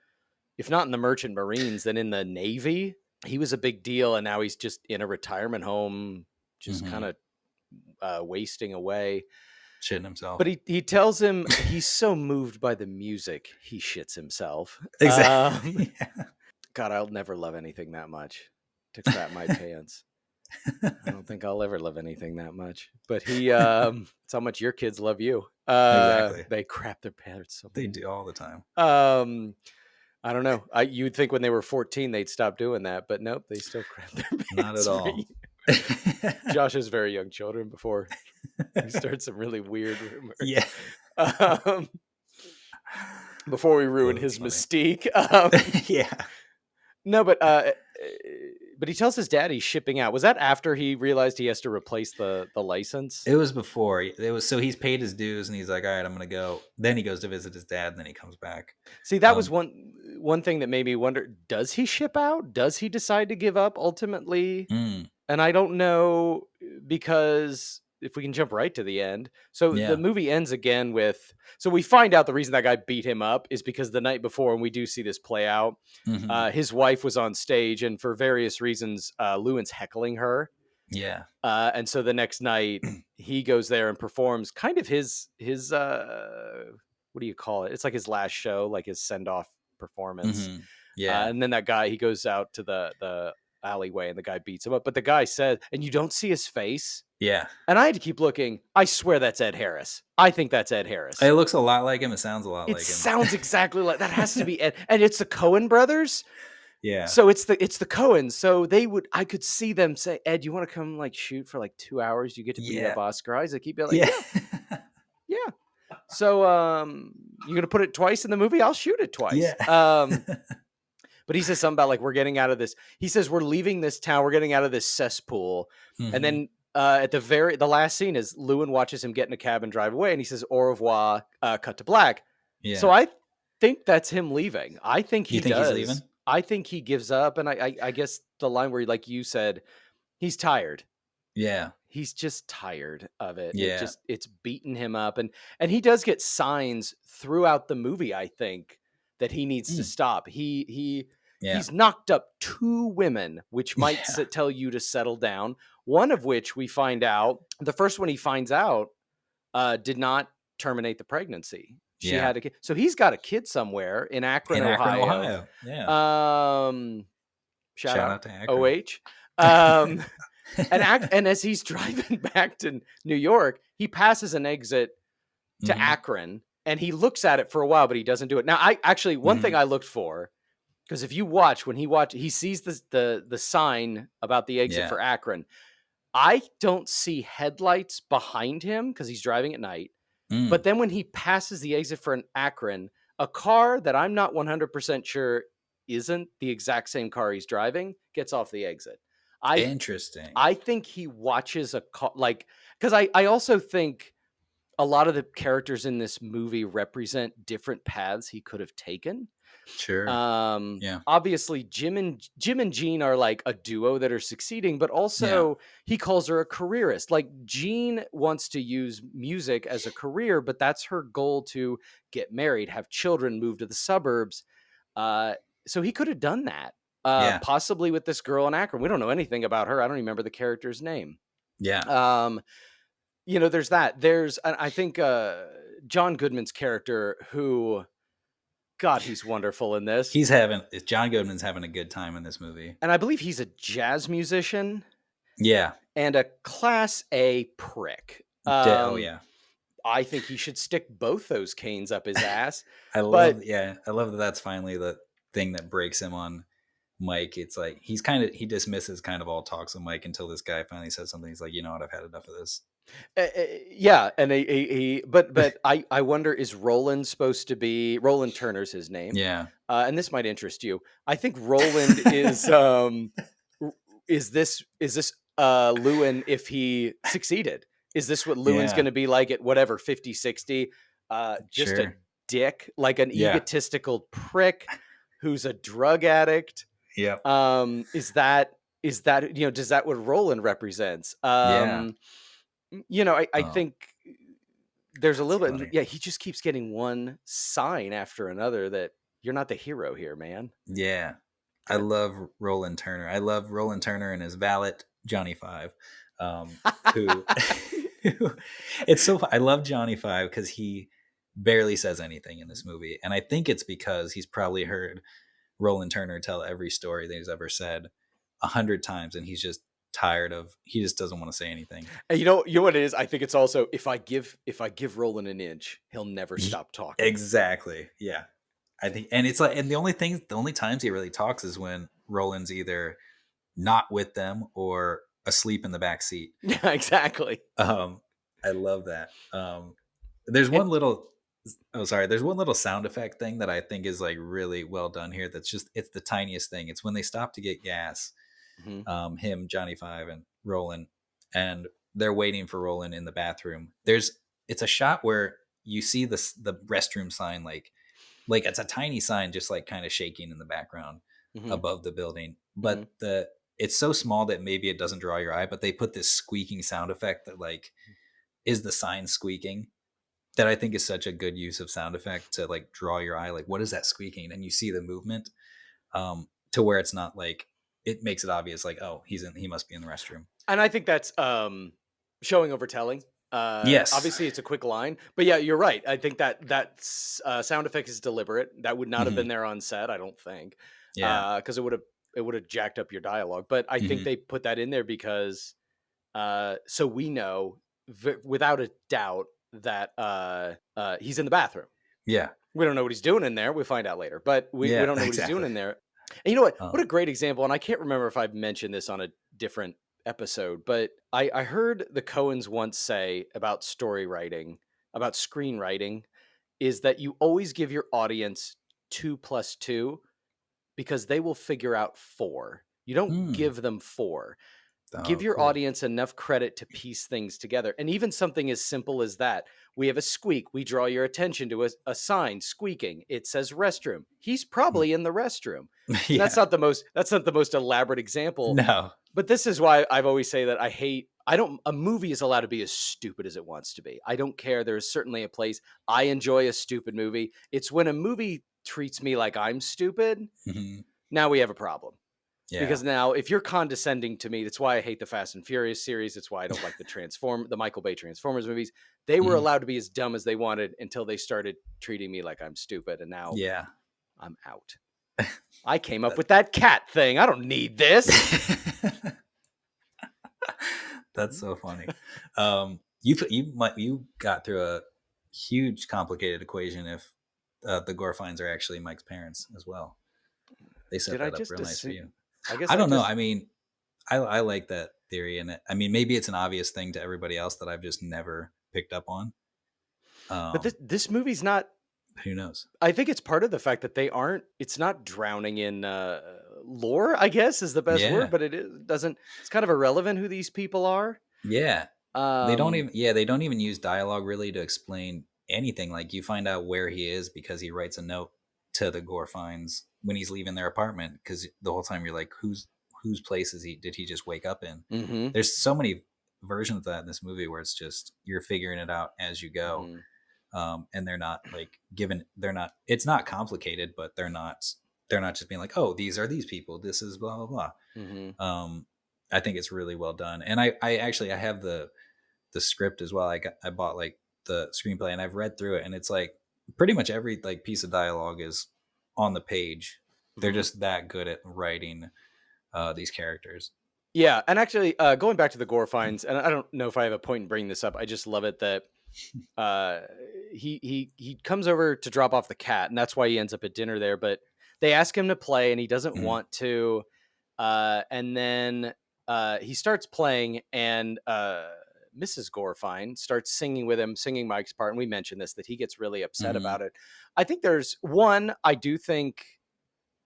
if not in the Merchant Marines, then in the Navy. He was a big deal, and now he's just in a retirement home, just kind of wasting away. Shitting himself. But he tells him he's so moved by the music, he shits himself. Exactly. God, I'll never love anything that much to crap my pants. I don't think I'll ever love anything that much. But it's how much your kids love you. Exactly. They crap their pants so much. They do all the time. I don't know. You'd think when they were 14 they'd stop doing that, but nope, they still crap their pants. Not at all. Josh has very young children before he starts some really weird rumors. Yeah. Before we ruin his mystique. Yeah. No, but he tells his dad he's shipping out. Was that after he realized he has to replace the license? It was before. So he's paid his dues and he's like, all right, I'm gonna go. Then he goes to visit his dad, and then he comes back. See, that was one thing that made me wonder, does he ship out? Does he decide to give up ultimately? And I don't know, because if we can jump right to the end. So the movie ends again with, so we find out the reason that guy beat him up is because the night before, and we do see this play out, his wife was on stage, and for various reasons, Llewyn's heckling her. Yeah. And so the next night he goes there and performs kind of his what do you call it? It's like his last show, like his send-off performance. Yeah. And then that guy, he goes out to the alleyway and the guy beats him up. But the guy said, and you don't see his face. Yeah. And I had to keep looking. I swear that's Ed Harris. I think that's Ed Harris. It looks a lot like him. It sounds a lot like him. It sounds exactly like that. Has to be Ed. And it's the Coen brothers. Yeah. So it's the Coens. So I could see them say, Ed, you want to come like shoot for like 2 hours? You get to beat up Oscar Isaac. He'd be like, yeah. So you're gonna put it twice in the movie? I'll shoot it twice. Yeah. But he says something about like, we're getting out of this. He says we're leaving this town. We're getting out of this cesspool. And then at the last scene is Llewyn watches him get in a cab and drive away, and he says au revoir, cut to black. Yeah. So I think that's him leaving. I think he does. He's leaving? I think he gives up, and I guess the line where, like you said, he's tired. Yeah. He's just tired of it. Yeah. It's beaten him up, and he does get signs throughout the movie, I think, that he needs to stop. He's knocked up 2 women, which might tell you to settle down. One of which we find out, the first one he finds out, did not terminate the pregnancy. She had a kid. So he's got a kid somewhere in Akron, Ohio. Yeah. Shout out to Akron. OH. And as he's driving back to New York, he passes an exit to Akron, and he looks at it for a while, but he doesn't do it. Now, one thing I looked for, because if you watch, he sees the sign about the exit for Akron. I don't see headlights behind him because he's driving at night. But then when he passes the exit for an Akron, a car that I'm not 100% sure isn't the exact same car he's driving gets off the exit. Interesting. I think he watches a car, like, because I also think a lot of the characters in this movie represent different paths he could have taken. Sure. Obviously Jim and Jean are like a duo that are succeeding, but also he calls her a careerist. Like, Jean wants to use music as a career, but that's her goal, to get married, have children, move to the suburbs. So he could have done that. Possibly with this girl in Akron. We don't know anything about her. I don't remember the character's name. Yeah. There's that. There's, I think, John Goodman's character, who, God, he's wonderful in this. John Goodman's having a good time in this movie. And I believe he's a jazz musician. Yeah. And a class A prick. Yeah. I think he should stick both those canes up his ass. I love that that's finally the thing that breaks him on Mike. It's like he dismisses kind of all talks with Mike until this guy finally says something. He's like, you know what, I've had enough of this. Yeah, and but I wonder, is Roland supposed to be Roland Turner's his name? Yeah. And this might interest you. I think Roland is this Llewyn if he succeeded? Is this what Llewyn's Yeah. going to be like at whatever 50, 60? Just a Sure. dick, like an Yeah. egotistical prick who's a drug addict. Yep. Is that does that what Roland represents? Yeah. I Oh, think there's a that's little funny. bit. Yeah, he just keeps getting one sign after another that you're not the hero here, man. Yeah. I love Roland Turner. I love Roland Turner and his valet, Johnny Five, who it's so I love Johnny Five because he barely says anything in this movie. And I think it's because he's probably heard Roland Turner tell every story that he's ever said 100 times, and he's just tired of, he just doesn't want to say anything. And you know what it is? I think it's also if I give Roland an inch, he'll never stop talking. Exactly. Yeah. I think, and it's like, and the only times he really talks is when Roland's either not with them or asleep in the back seat. Yeah, exactly. I love that. There's one little sound effect thing that I think is like really well done here. That's just, it's the tiniest thing. It's when they stop to get gas, him, Johnny Five, and Roland, and they're waiting for Roland in the bathroom. It's a shot where you see the restroom sign, like it's a tiny sign, just like kind of shaking in the background above the building. But it's so small that maybe it doesn't draw your eye, but they put this squeaking sound effect that like is the sign squeaking, that I think is such a good use of sound effect to like draw your eye. Like, what is that squeaking? And you see the movement to where it's not like, it makes it obvious, like, oh, he must be in the restroom. And I think that's showing over telling. Yes. Obviously it's a quick line, but yeah, you're right. I think that sound effect is deliberate. That would not have been there on set, I don't think. Yeah. Because it would have jacked up your dialogue. But I think they put that in there because so we know without a doubt that he's in the bathroom. Yeah. We don't know what he's doing in there. We'll find out later, but we don't know what he's doing in there. And you know what? What a great example. And I can't remember if I've mentioned this on a different episode, but I heard the Coens once say about story writing, about screenwriting, is that you always give your audience 2 + 2 because they will figure out 4. You don't give them 4. Give your audience enough credit to piece things together. And even something as simple as that. We have a squeak. We draw your attention to a sign squeaking. It says restroom. He's probably in the restroom. Yeah. That's not the most elaborate example. No. But this is why I've always say that a movie is allowed to be as stupid as it wants to be. I don't care. There's certainly a place. I enjoy a stupid movie. It's when a movie treats me like I'm stupid. Now we have a problem. Yeah. Because now if you're condescending to me, that's why I hate the Fast and Furious series. It's why I don't like the Michael Bay Transformers movies. They were allowed to be as dumb as they wanted until they started treating me like I'm stupid. And now I'm out. I came up with that cat thing. I don't need this. That's so funny. You got through a huge complicated equation if the Gorfines are actually Mike's parents as well. They set that up real nice for you. I don't know. I mean, I like that theory, and I mean, maybe it's an obvious thing to everybody else that I've just never picked up on. But this movie's not. Who knows? I think it's part of the fact that it's not drowning in lore, I guess is the best word, but it's kind of irrelevant who these people are. Yeah. They don't even use dialogue really to explain anything. Like you find out where he is because he writes a note to the Gorfines when he's leaving their apartment. Cause the whole time you're like, whose place did he just wake up in? There's so many versions of that in this movie where it's just, you're figuring it out as you go. And they're not like it's not complicated, but they're not just being like, oh, these are these people, this is blah blah blah. I think it's really well done, and I have the script as well. I bought like the screenplay and I've read through it, and it's like pretty much every like piece of dialogue is on the page. They're just that good at writing these characters. Yeah, and actually going back to the Gorfines, and I don't know if I have a point in bringing this up. I just love it that he comes over to drop off the cat, and that's why he ends up at dinner there. But they ask him to play, and he doesn't want to. And then he starts playing, and Mrs. Gorfine starts singing with him, singing Mike's part. And we mentioned this, that he gets really upset about it. I think I do think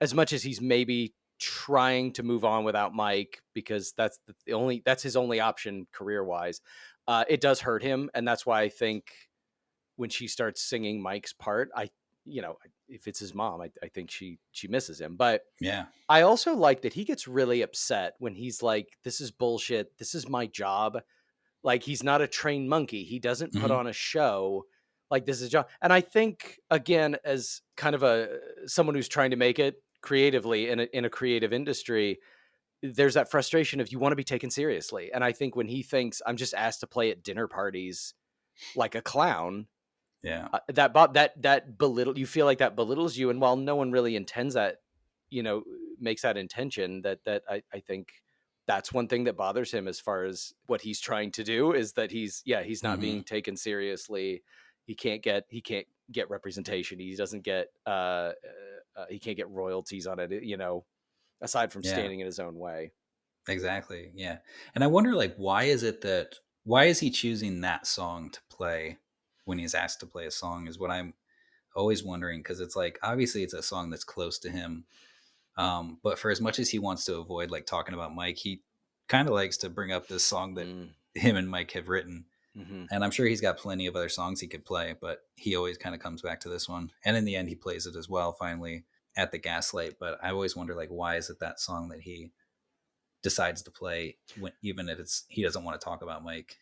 as much as he's maybe trying to move on without Mike, because that's that's his only option career wise. It does hurt him. And that's why I think when she starts singing Mike's part, if it's his mom, I think she misses him. But Yeah. I also like that he gets really upset when he's like, this is bullshit. This is my job. Like, he's not a trained monkey. He doesn't put on a show. Like, this is a job. And I think, again, as kind of someone who's trying to make it creatively in a creative industry, there's that frustration of you want to be taken seriously. And I think when he thinks I'm just asked to play at dinner parties like a clown, Yeah. that you feel like that belittles you. And while no one really intends that, makes that intention, that I think that's one thing that bothers him as far as what he's trying to do, is that he's not being taken seriously. He can't get representation. He doesn't get he can't get royalties on it, aside from standing in his own way. Exactly. Yeah. And I wonder, like, why is he choosing that song to play when he's asked to play a song, is what I'm always wondering. Because it's like, obviously it's a song that's close to him. But for as much as he wants to avoid like talking about Mike, he kind of likes to bring up this song that him and Mike have written. And I'm sure he's got plenty of other songs he could play, but he always kind of comes back to this one. And in the end, he plays it as well, finally, at the Gaslight. But I always wonder, like, why is it that song that he decides to play even if he doesn't want to talk about Mike?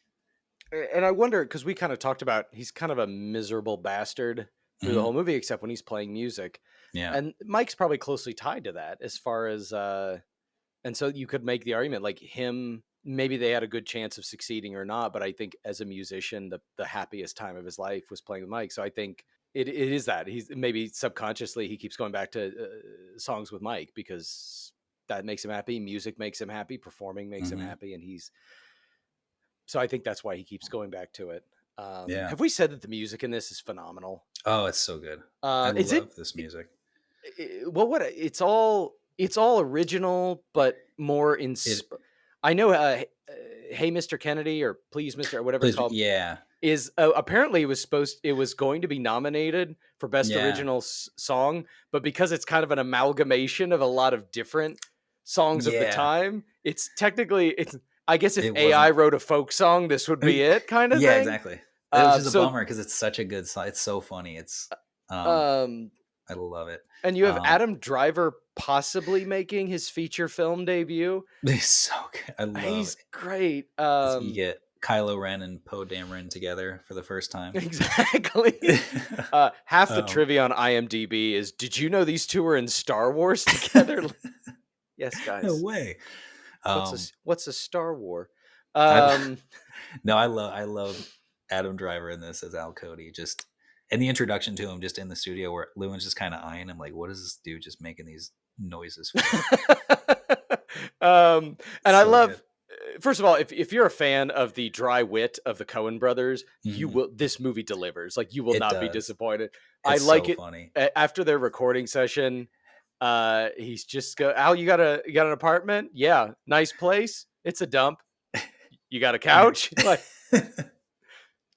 And I wonder, because we kind of talked about, he's kind of a miserable bastard through the whole movie, except when he's playing music. Yeah. And Mike's probably closely tied to that, as far as, and so you could make the argument, like, him, maybe they had a good chance of succeeding or not, but I think as a musician, the happiest time of his life was playing with Mike. So I think it is that he's maybe subconsciously, he keeps going back to songs with Mike because that makes him happy. Music makes him happy. Performing makes him happy. And so I think that's why he keeps going back to it. Have we said that the music in this is phenomenal? Oh, it's so good. I love this music. It's all original, but more I know, Hey Mr. Kennedy, or Please Mr. or whatever it's called. Yeah. Is apparently it was going to be nominated for best original song, but because it's kind of an amalgamation of a lot of different songs of the time, it's technically, I guess if AI wrote a folk song, this would be it, kind of thing. Yeah, exactly. It's just a bummer because it's such a good song. It's so funny. It's I love it. And you have Adam Driver possibly making his feature film debut. He's so good. I love it. He's great. You get Kylo Ren and Poe Dameron together for the first time. Exactly. Half the trivia on IMDb is, did you know these two were in Star Wars together? Yes, guys. No way. What's a Star War? No, I love Adam Driver in this as Al Cody. Just, and the introduction to him just in the studio where Llewyn's just kind of eyeing him like, what is this dude just making these noises for? And so I love good. First of all, if you're a fan of the dry wit of the Coen brothers, you will. This movie delivers. Like, you will not be disappointed. It's I like so it. Funny. After their recording session, he's just Al, you got an apartment? Yeah, nice place. It's a dump. You got a couch? Like,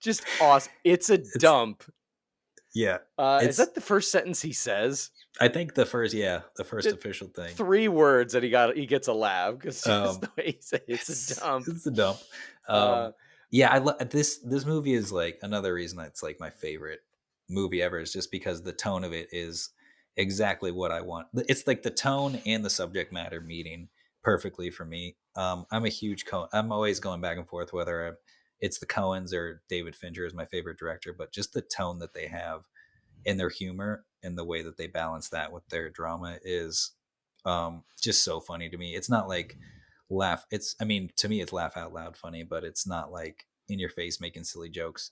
just awesome. It's a dump. Yeah. Is that the first sentence he says? I think the first official thing. 3 words that he gets a laugh because the way he says it's a dump. It's a dump. I love this movie is like another reason it's like my favorite movie ever, is just because the tone of it is exactly what I want. It's like the tone and the subject matter meeting perfectly for me. I'm a huge Coen. I'm always going back and forth whether it's the Coens or David Fincher is my favorite director, but just the tone that they have and their humor and the way that they balance that with their drama is just so funny to me. It's not like to me it's laugh out loud funny, but it's not like in your face making silly jokes.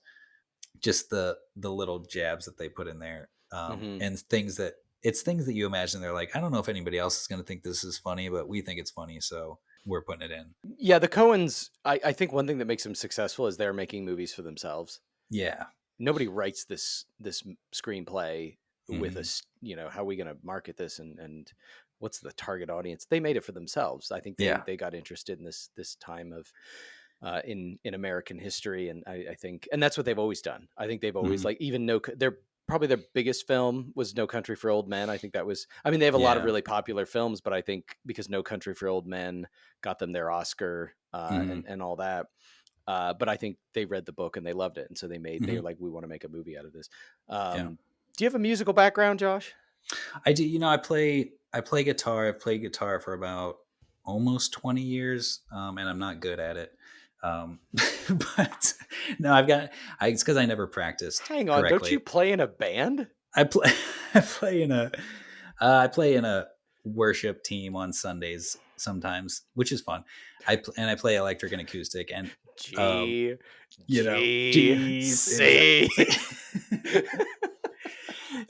Just the little jabs that they put in there, and things that you imagine. They're like, I don't know if anybody else is going to think this is funny, but we think it's funny, so we're putting it in. Yeah, the Coens, I think one thing that makes them successful is they're making movies for themselves. Yeah. Nobody writes this screenplay with us, how are we going to market this and what's the target audience? They made it for themselves. I think they got interested in this time in American history, and I think, and that's what they've always done. I think they've always Mhm. like even they're probably their biggest film was No Country for Old Men. I think that was. I mean, they have a lot of Yeah. really popular films, but I think because No Country for Old Men got them their Oscar Mhm. and all that. But I think they read the book and they loved it, and so they were Mhm. like, we want to make a movie out of this. Yeah. Do you have a musical background, Josh? I do. I play guitar. I've played guitar for about almost 20 years, and I'm not good at it. But no, it's because I never practiced Hang on, don't you correctly. play in a band? I play, I play in a worship team on Sundays sometimes, which is fun. I play electric and acoustic, and um, G G geez, C.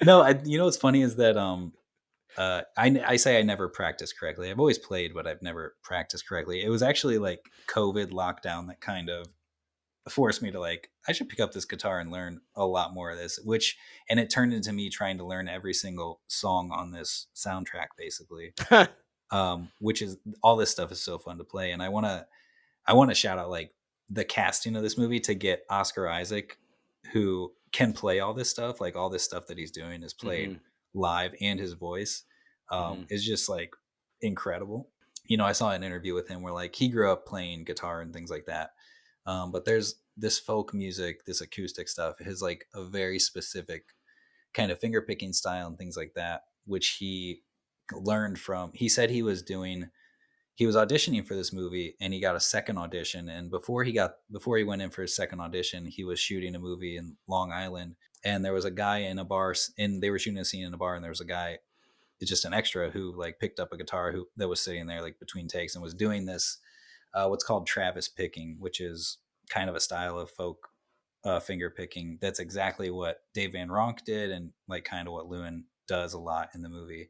no, what's funny is that I say I never practiced correctly. I've always played, but I've never practiced correctly. It was actually like COVID lockdown that kind of forced me to like, I should pick up this guitar and learn a lot more of this, and it turned into me trying to learn every single song on this soundtrack, basically. Which is, all this stuff is so fun to play. And I want to shout out like the casting of this movie to get Oscar Isaac, who can play all this stuff, like all this stuff that he's doing is played live, and his voice is just like incredible. I saw an interview with him where like he grew up playing guitar and things like that. But there's this folk music, this acoustic stuff is like a very specific kind of finger picking style and things like that, which he learned from. He said he was auditioning for this movie and he got a second audition. And before he went in for his second audition, he was shooting a movie in Long Island, and there was a guy in a bar, and they were shooting a scene in a bar, and there was a guy, it's just an extra, who like picked up a guitar that was sitting there like between takes and was doing this what's called Travis picking, which is kind of a style of folk finger picking. That's exactly what Dave Van Ronk did, and like kind of what Llewyn does a lot in the movie,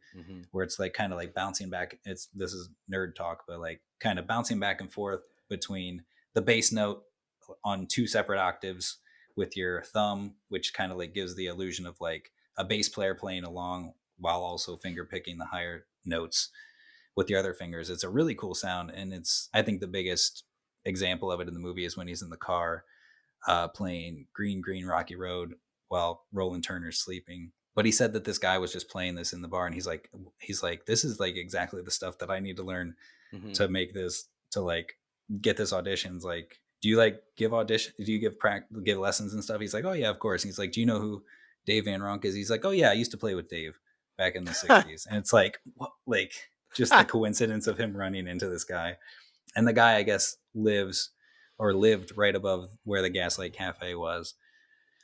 where it's like kind of like bouncing back. This is nerd talk, but like kind of bouncing back and forth between the bass note on two separate octaves with your thumb, which kind of like gives the illusion of like a bass player playing along while also finger picking the higher notes with the other fingers. It's a really cool sound, and I think the biggest example of it in the movie is when he's in the car playing Green Green Rocky Road while Roland Turner's sleeping. But he said that this guy was just playing this in the bar, and he's like, this is like exactly the stuff that I need to learn to make this, to like get this auditions. Like, do you like give audition? Do you give lessons and stuff? He's like, oh yeah, of course. And he's like, do you know who Dave Van Ronk is? He's like, oh yeah, I used to play with Dave back in the 60s. And it's like, what, like just the coincidence of him running into this guy. And the guy, I guess, lived right above where the Gaslight Cafe was.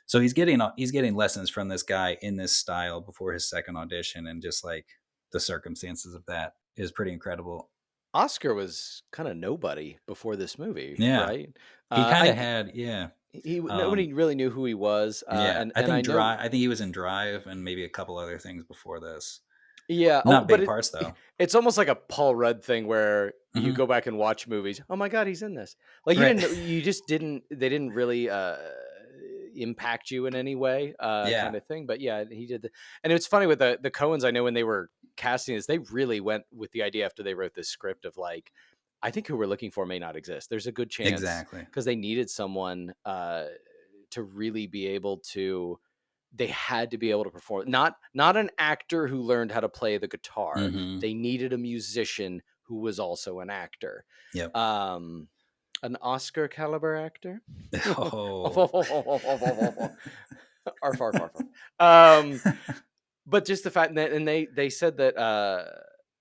So he's getting lessons from this guy in this style before his second audition, and just like the circumstances of that is pretty incredible. Oscar was kind of nobody before this movie, Yeah. right? He kind of had, yeah. Nobody really knew who he was. Yeah, and I think I I think he was in Drive and maybe a couple other things before this. Yeah, Not but big parts though. It's almost like a Paul Rudd thing where you Mhm. go back and watch movies. Oh my God, he's in this. Like Right. they didn't really impact you in any way, Yeah. kind of thing. But yeah, he did. And it's funny with the Coens. I know when they were casting this, they really went with the idea after they wrote this script of like, I think who we're looking for may not exist. There's a good chance, Exactly. because they needed someone to really be able to. They had to be able to perform. Not an actor who learned how to play the guitar. Mhm. They needed a musician who was also an actor. Yep. An Oscar caliber actor. Oh. Arf, arf, arf, arf. But just the fact that, and they said that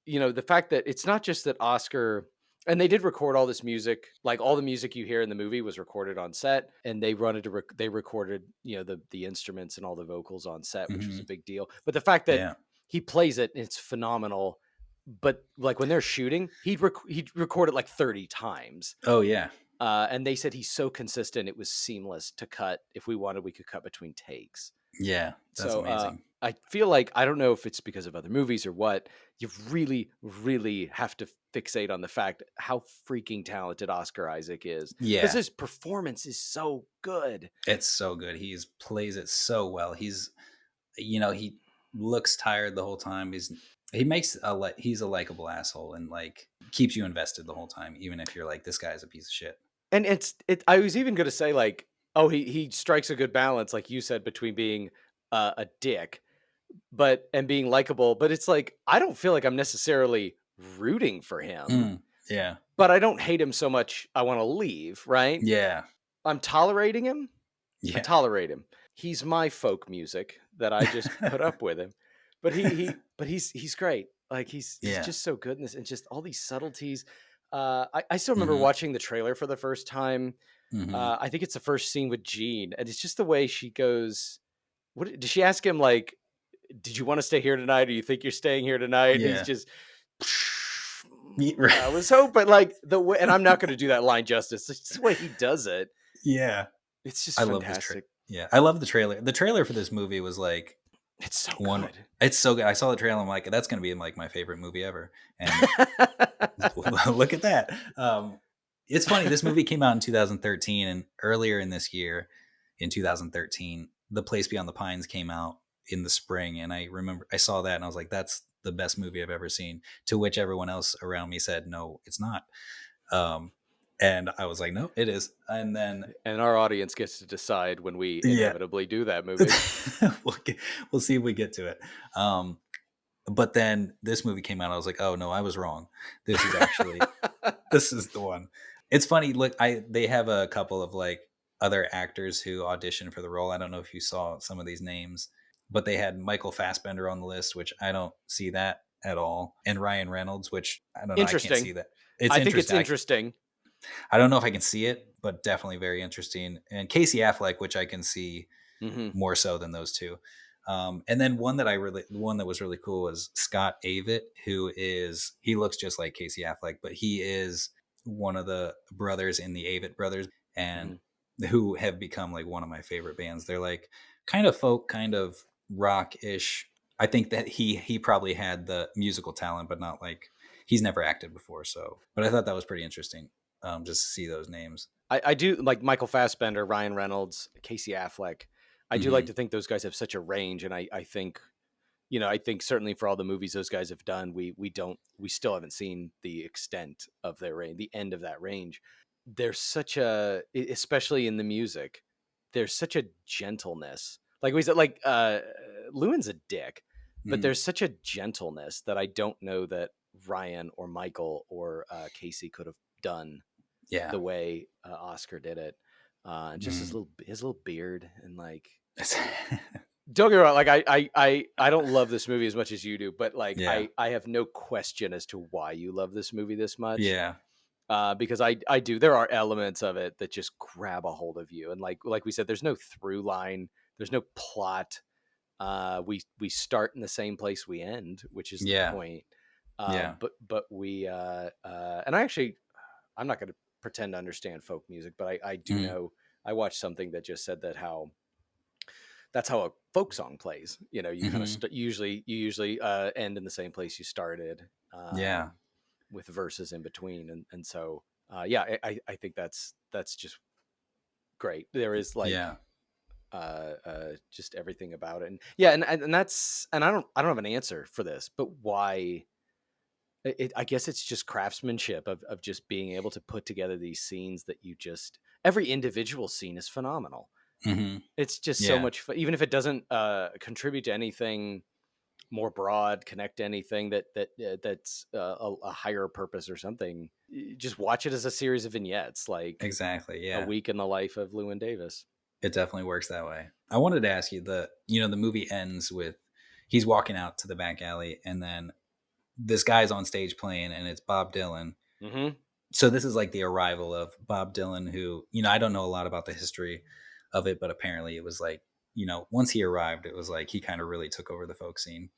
the fact that it's not just that Oscar, and they did record all this music, like all the music you hear in the movie was recorded on set, and they recorded the instruments and all the vocals on set, which was a big deal. But the fact that he plays it, it's phenomenal. But like when they're shooting, he'd record it like 30 times. Oh yeah. And they said he's so consistent, it was seamless to cut. If we wanted, we could cut between takes. Yeah, that's amazing. I feel like, I don't know if it's because of other movies or what, you really, really have to fixate on the fact how freaking talented Oscar Isaac is. Yeah. Because his performance is so good. It's so good. He plays it so well. He's, he looks tired the whole time. He's a likable asshole, and like keeps you invested the whole time, even if you're like, this guy's a piece of shit. And I was even going to say like, oh, he strikes a good balance, like you said, between being a dick, and being likable. But it's like, I don't feel like I'm necessarily rooting for him, Yeah. but I don't hate him so much I want to leave, right? Yeah. I'm tolerating him. I Yeah. tolerate him. He's my folk music that I just put up with him. But he's great. Like he's just so good in this, and just all these subtleties. I still remember watching the trailer for the first time. I think it's the first scene with Jean, and it's just the way she goes. What did she ask him? Like, did you want to stay here tonight? Or do you think you're staying here tonight? And he's just. I was hoping like the way, and I'm not going to do that line justice. It's just the way he does it. Yeah, it's just Love fantastic. I love the trailer. The trailer for this movie was like, it's so good. It's so good. I saw the trailer. I'm like, that's going to be like my favorite movie ever. And look at that. It's funny. This movie came out in 2013, and earlier in this year, in 2013, The Place Beyond the Pines came out in the spring. And I remember I saw that and I was like, that's the best movie I've ever seen. To which everyone else around me said, no, it's not. And I was like, no, it is. And our audience gets to decide when we inevitably do that movie. We'll see if we get to it. But then this movie came out. I was like, oh no, I was wrong. This is actually, this is the one. It's funny. Look, they have a couple of like other actors who auditioned for the role. I don't know if you saw some of these names, but they had Michael Fassbender on the list, which I don't see that at all. And Ryan Reynolds, which I don't know. I can't see that. I think it's interesting. I don't know if I can see it, but definitely very interesting. And Casey Affleck, which I can see more so than those two. And then one that was really cool was Scott Avett, he looks just like Casey Affleck, but he is one of the brothers in the Avett Brothers, and who have become like one of my favorite bands. They're like kind of folk, kind of rock-ish. I think that he probably had the musical talent, but not like, he's never acted before. So, but I thought that was pretty interesting. Just to see those names. I do like Michael Fassbender, Ryan Reynolds, Casey Affleck. I do like to think those guys have such a range, and I think, I think certainly for all the movies those guys have done, we still haven't seen the extent of their range, the end of that range. There's such especially in the music, there's such a gentleness. Like we said, like Llewyn's a dick, but there's such a gentleness that I don't know that Ryan or Michael or Casey could have done the way Oscar did it. And just his little beard, and like, don't get me wrong, like I don't love this movie as much as you do, but like I have no question as to why you love this movie this much. Because I do. There are elements of it that just grab a hold of you, and like we said, there's no through line, there's no plot. We start in the same place we end, which is the point. But we and I'm not going to pretend to understand folk music, but I do know. I watched something that just said that that's how a folk song plays. You kind of usually end in the same place you started. With verses in between, and so I think that's just great. There is like just everything about it, and that's, and I don't have an answer for this, but why? I guess it's just craftsmanship of just being able to put together these scenes that every individual scene is phenomenal. It's just so much fun, even if it doesn't contribute to anything more broad, connect to anything that's a higher purpose or something. Just watch it as a series of vignettes, like a week in the life of Llewyn Davis. It definitely works that way. I wanted to ask you, the movie ends with he's walking out to the back alley, and then this guy's on stage playing, and it's Bob Dylan. So this is like the arrival of Bob Dylan, who, I don't know a lot about the history of it, but apparently it was like, once he arrived, it was like he kind of really took over the folk scene,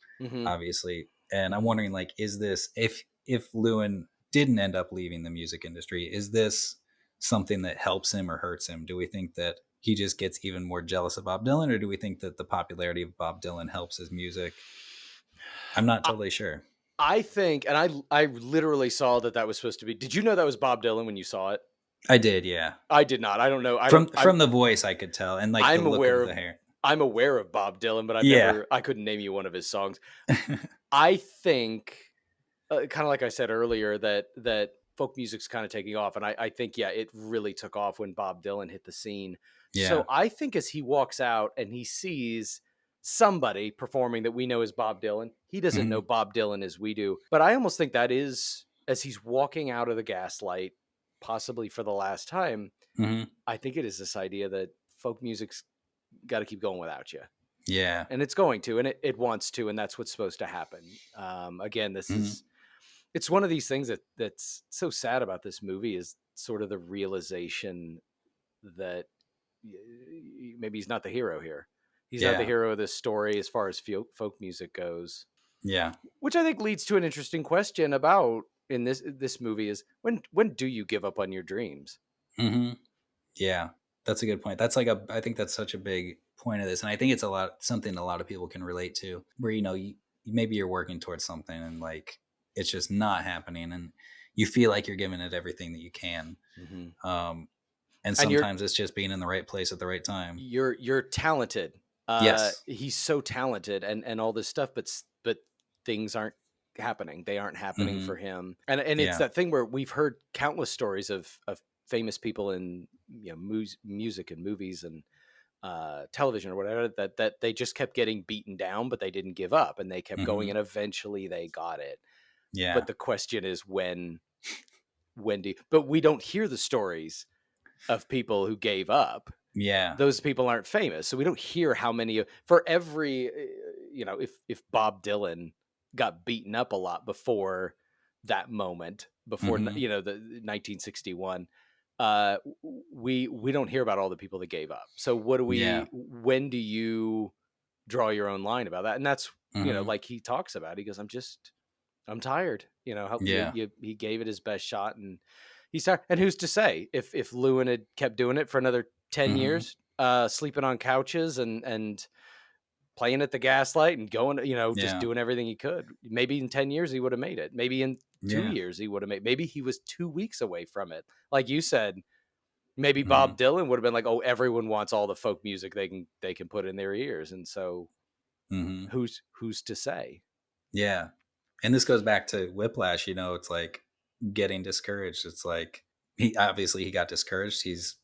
obviously. And I'm wondering, like, is this, if Llewyn didn't end up leaving the music industry, is this something that helps him or hurts him? Do we think that he just gets even more jealous of Bob Dylan, or do we think that the popularity of Bob Dylan helps his music? I'm not totally sure. I think, and I literally saw that was supposed to be. Did you know that was Bob Dylan when you saw it? I did, yeah. I did not. I don't know. From the voice, I could tell, and like the look of the hair. I'm aware of Bob Dylan, but I couldn't name you one of his songs. I think, kind of like I said earlier, that folk music's kind of taking off. And I think, yeah, it really took off when Bob Dylan hit the scene. Yeah. So I think as he walks out and he sees somebody performing that we know as Bob Dylan, he doesn't know Bob Dylan as we do. But I almost think that is, as he's walking out of the Gaslight, possibly for the last time, I think it is this idea that folk music's got to keep going without you. Yeah. And it's going to, and it wants to, and that's what's supposed to happen. Again, this is, it's one of these things that's so sad about this movie, is sort of the realization that maybe he's not the hero here. He's not the hero of this story as far as folk music goes. Yeah. Which I think leads to an interesting question about in this movie is when do you give up on your dreams? Yeah, that's a good point. That's I think that's such a big point of this. And I think it's something a lot of people can relate to, where, maybe you're working towards something and like, it's just not happening. And you feel like you're giving it everything that you can. And sometimes it's just being in the right place at the right time. You're talented. Yes. He's so talented and all this stuff, but things aren't happening. They aren't happening for him. And it's that thing where we've heard countless stories of famous people in music and movies and television or whatever that they just kept getting beaten down, but they didn't give up and they kept going, and eventually they got it. Yeah. But the question is when but we don't hear the stories of people who gave up. Yeah. Those people aren't famous. So we don't hear how many for every, if Bob Dylan got beaten up a lot before that moment, before, the 1961, we don't hear about all the people that gave up. So when do you draw your own line about that? And that's, like he talks about, he goes, I'm tired, he gave it his best shot and he's tired. And who's to say if Llewyn had kept doing it for another 10 years, sleeping on couches and playing at the Gaslight and going, just doing everything he could. Maybe in 10 years he would have made it. Maybe in 2 years he would have made. Maybe he was 2 weeks away from it. Like you said, maybe Bob Dylan would have been like, "Oh, everyone wants all the folk music they can put in their ears," and so who's to say? Yeah, and this goes back to Whiplash. It's like getting discouraged. It's like he got discouraged. He's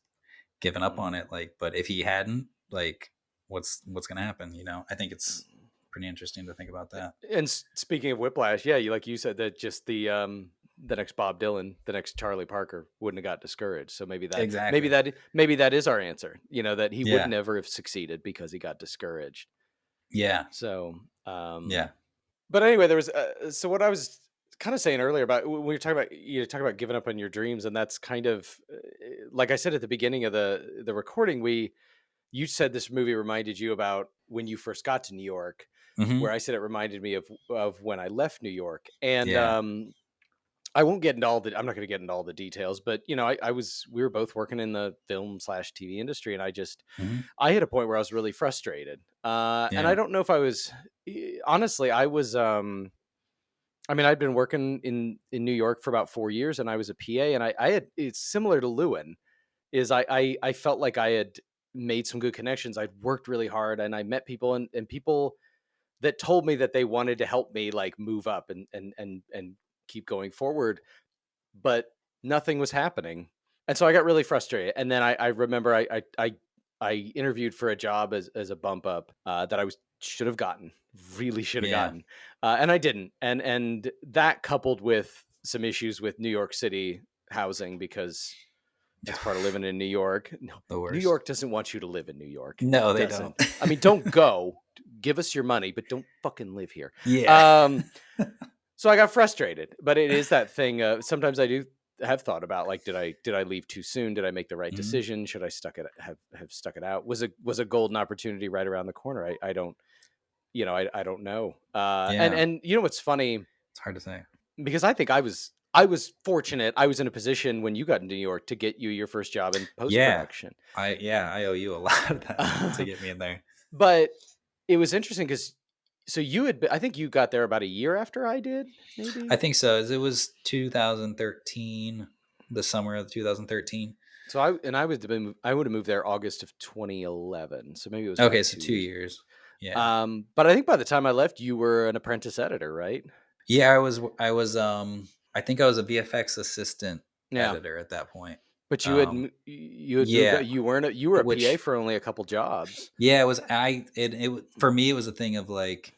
given up on it. Like, but if he hadn't, like, what's going to happen? I think it's pretty interesting to think about that. And speaking of Whiplash, like you said, that just the next Bob Dylan, the next Charlie Parker wouldn't have got discouraged. So maybe that is our answer. That he would never have succeeded because he got discouraged. Yeah. So yeah. But anyway, there was so what I was kind of saying earlier about when you're talking about giving up on your dreams, and that's kind of like I said at the beginning of the recording, you said this movie reminded you about when you first got to New York, where I said it reminded me of when I left New York. And I won't get into I'm not going to get into all the details, but we were both working in the film/TV industry, and I hit a point where I was really frustrated. And I don't know if I was, honestly, I was, I'd been working in New York for about 4 years, and I was a PA, and it's similar to Llewyn, is I felt like I had made some good connections. I'd worked really hard, and I met people and people that told me that they wanted to help me like move up and keep going forward, but nothing was happening. And so I got really frustrated. And then I remember I interviewed for a job as a bump up that I should have gotten, really should have gotten. And I didn't. And that coupled with some issues with New York City housing, because it's part of living in New York. No, New York doesn't want you to live in New York. No, they don't. Don't go. Give us your money, but don't fucking live here. Yeah. So I got frustrated, but it is that thing. Sometimes I do have thought about, like, did I leave too soon? Did I make the right decision? Should I have stuck it out? Was a golden opportunity right around the corner? I don't, I don't know. And what's funny? It's hard to say, because I think I was fortunate. I was in a position when you got into New York to get you your first job in post-production. I owe you a lot of that to get me in there. But it was interesting because I think you got there about a year after I did, maybe? I think so. It was 2013, the summer of 2013. So I would have moved there August of 2011. So maybe it was okay. So 2 years. Yeah. But I think by the time I left, you were an apprentice editor, right? Yeah, I I think I was a VFX assistant Yeah. editor at that point. But you had moved, yeah. you were a Which- PA for only a couple jobs. Yeah, for me it was a thing of like,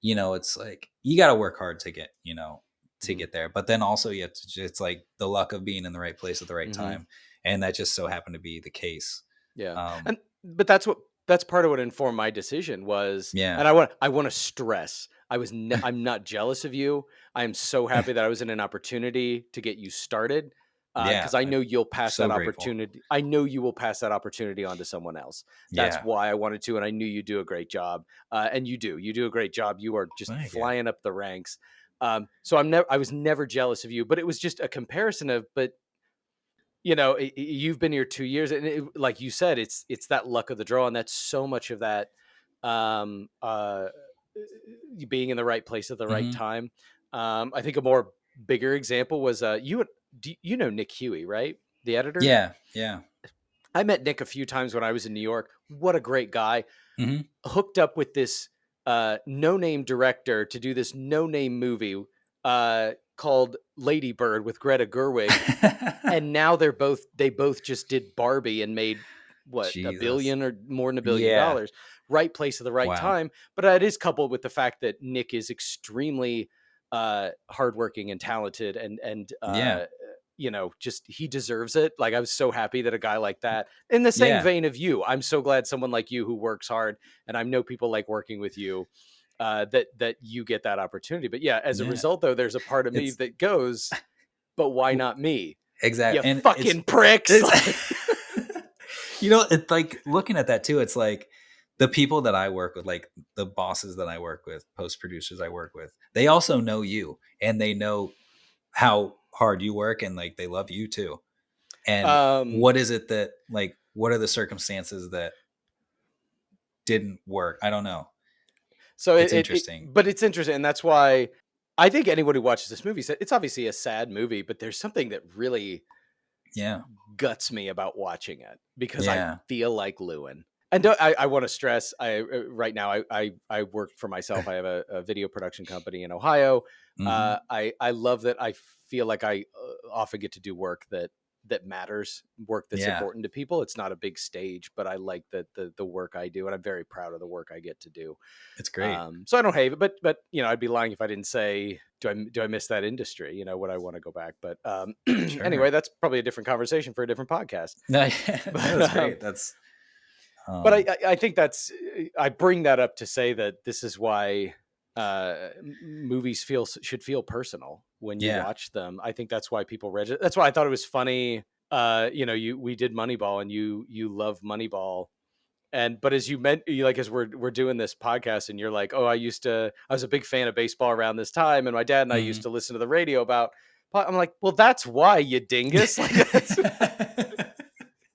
it's like you got to work hard to get, to get there. But then also you have to, it's like the luck of being in the right place at the right time. And that just so happened to be the case. Yeah. But that's part of what informed my decision was, and I want to stress, I'm not jealous of you. I am so happy that I was in an opportunity to get you started. Because I know you'll pass that opportunity. I know you will pass that opportunity on to someone else. That's why I wanted to, and I knew you do a great job. And you do a great job. You are just flying up the ranks. So I was never jealous of you, but it was just a comparison of, but you've been here 2 years, and like you said, it's that luck of the draw, and that's so much of that. Being in the right place at the right time. I think a more bigger example was you know Nick Huey, right? The editor? Yeah. I met Nick a few times when I was in New York. What a great guy. Hooked up with this no-name director to do this no-name movie called Lady Bird with Greta Gerwig. And now they both just did Barbie and made $1 billion or more than $1 billion. Right place at the right time. But it is coupled with the fact that Nick is extremely hardworking and talented and just he deserves it. Like I was so happy that a guy like that, in the same vein of you, I'm so glad someone like you who works hard, and I know people like working with you, that you get that opportunity. But as a result though, there's a part of me that goes, but why not me? Exactly. You fucking pricks. It's like looking at that too. It's like the people that I work with, like the bosses that I work with, post producers I work with, they also know you and they know how hard you work and like they love you too. And what is it that like, what are the circumstances that didn't work? I don't know. So it's interesting. But it's interesting. And that's why I think anyone who watches this movie said it's obviously a sad movie, but there's something that really guts me about watching it because I feel like Llewyn. And I want to stress, right now I work for myself. I have a video production company in Ohio. I love that. I feel like I often get to do work that matters, work that's important to people. It's not a big stage, but I like the work I do, and I'm very proud of the work I get to do. It's great. So I don't hate it, but I'd be lying if I didn't say, do I miss that industry? Would I want to go back? But Sure. Anyway, that's probably a different conversation for a different podcast. That's great. That's. But I think I bring that up to say that this is why movies should feel personal when you watch them. I think that's why people read it. That's why I thought it was funny. We did Moneyball, and you love Moneyball, but as you meant, as we're doing this podcast, and you're like, oh, I was a big fan of baseball around this time, and my dad and I used to listen to the radio about. I'm like, well, that's why, you dingus. Like, that's.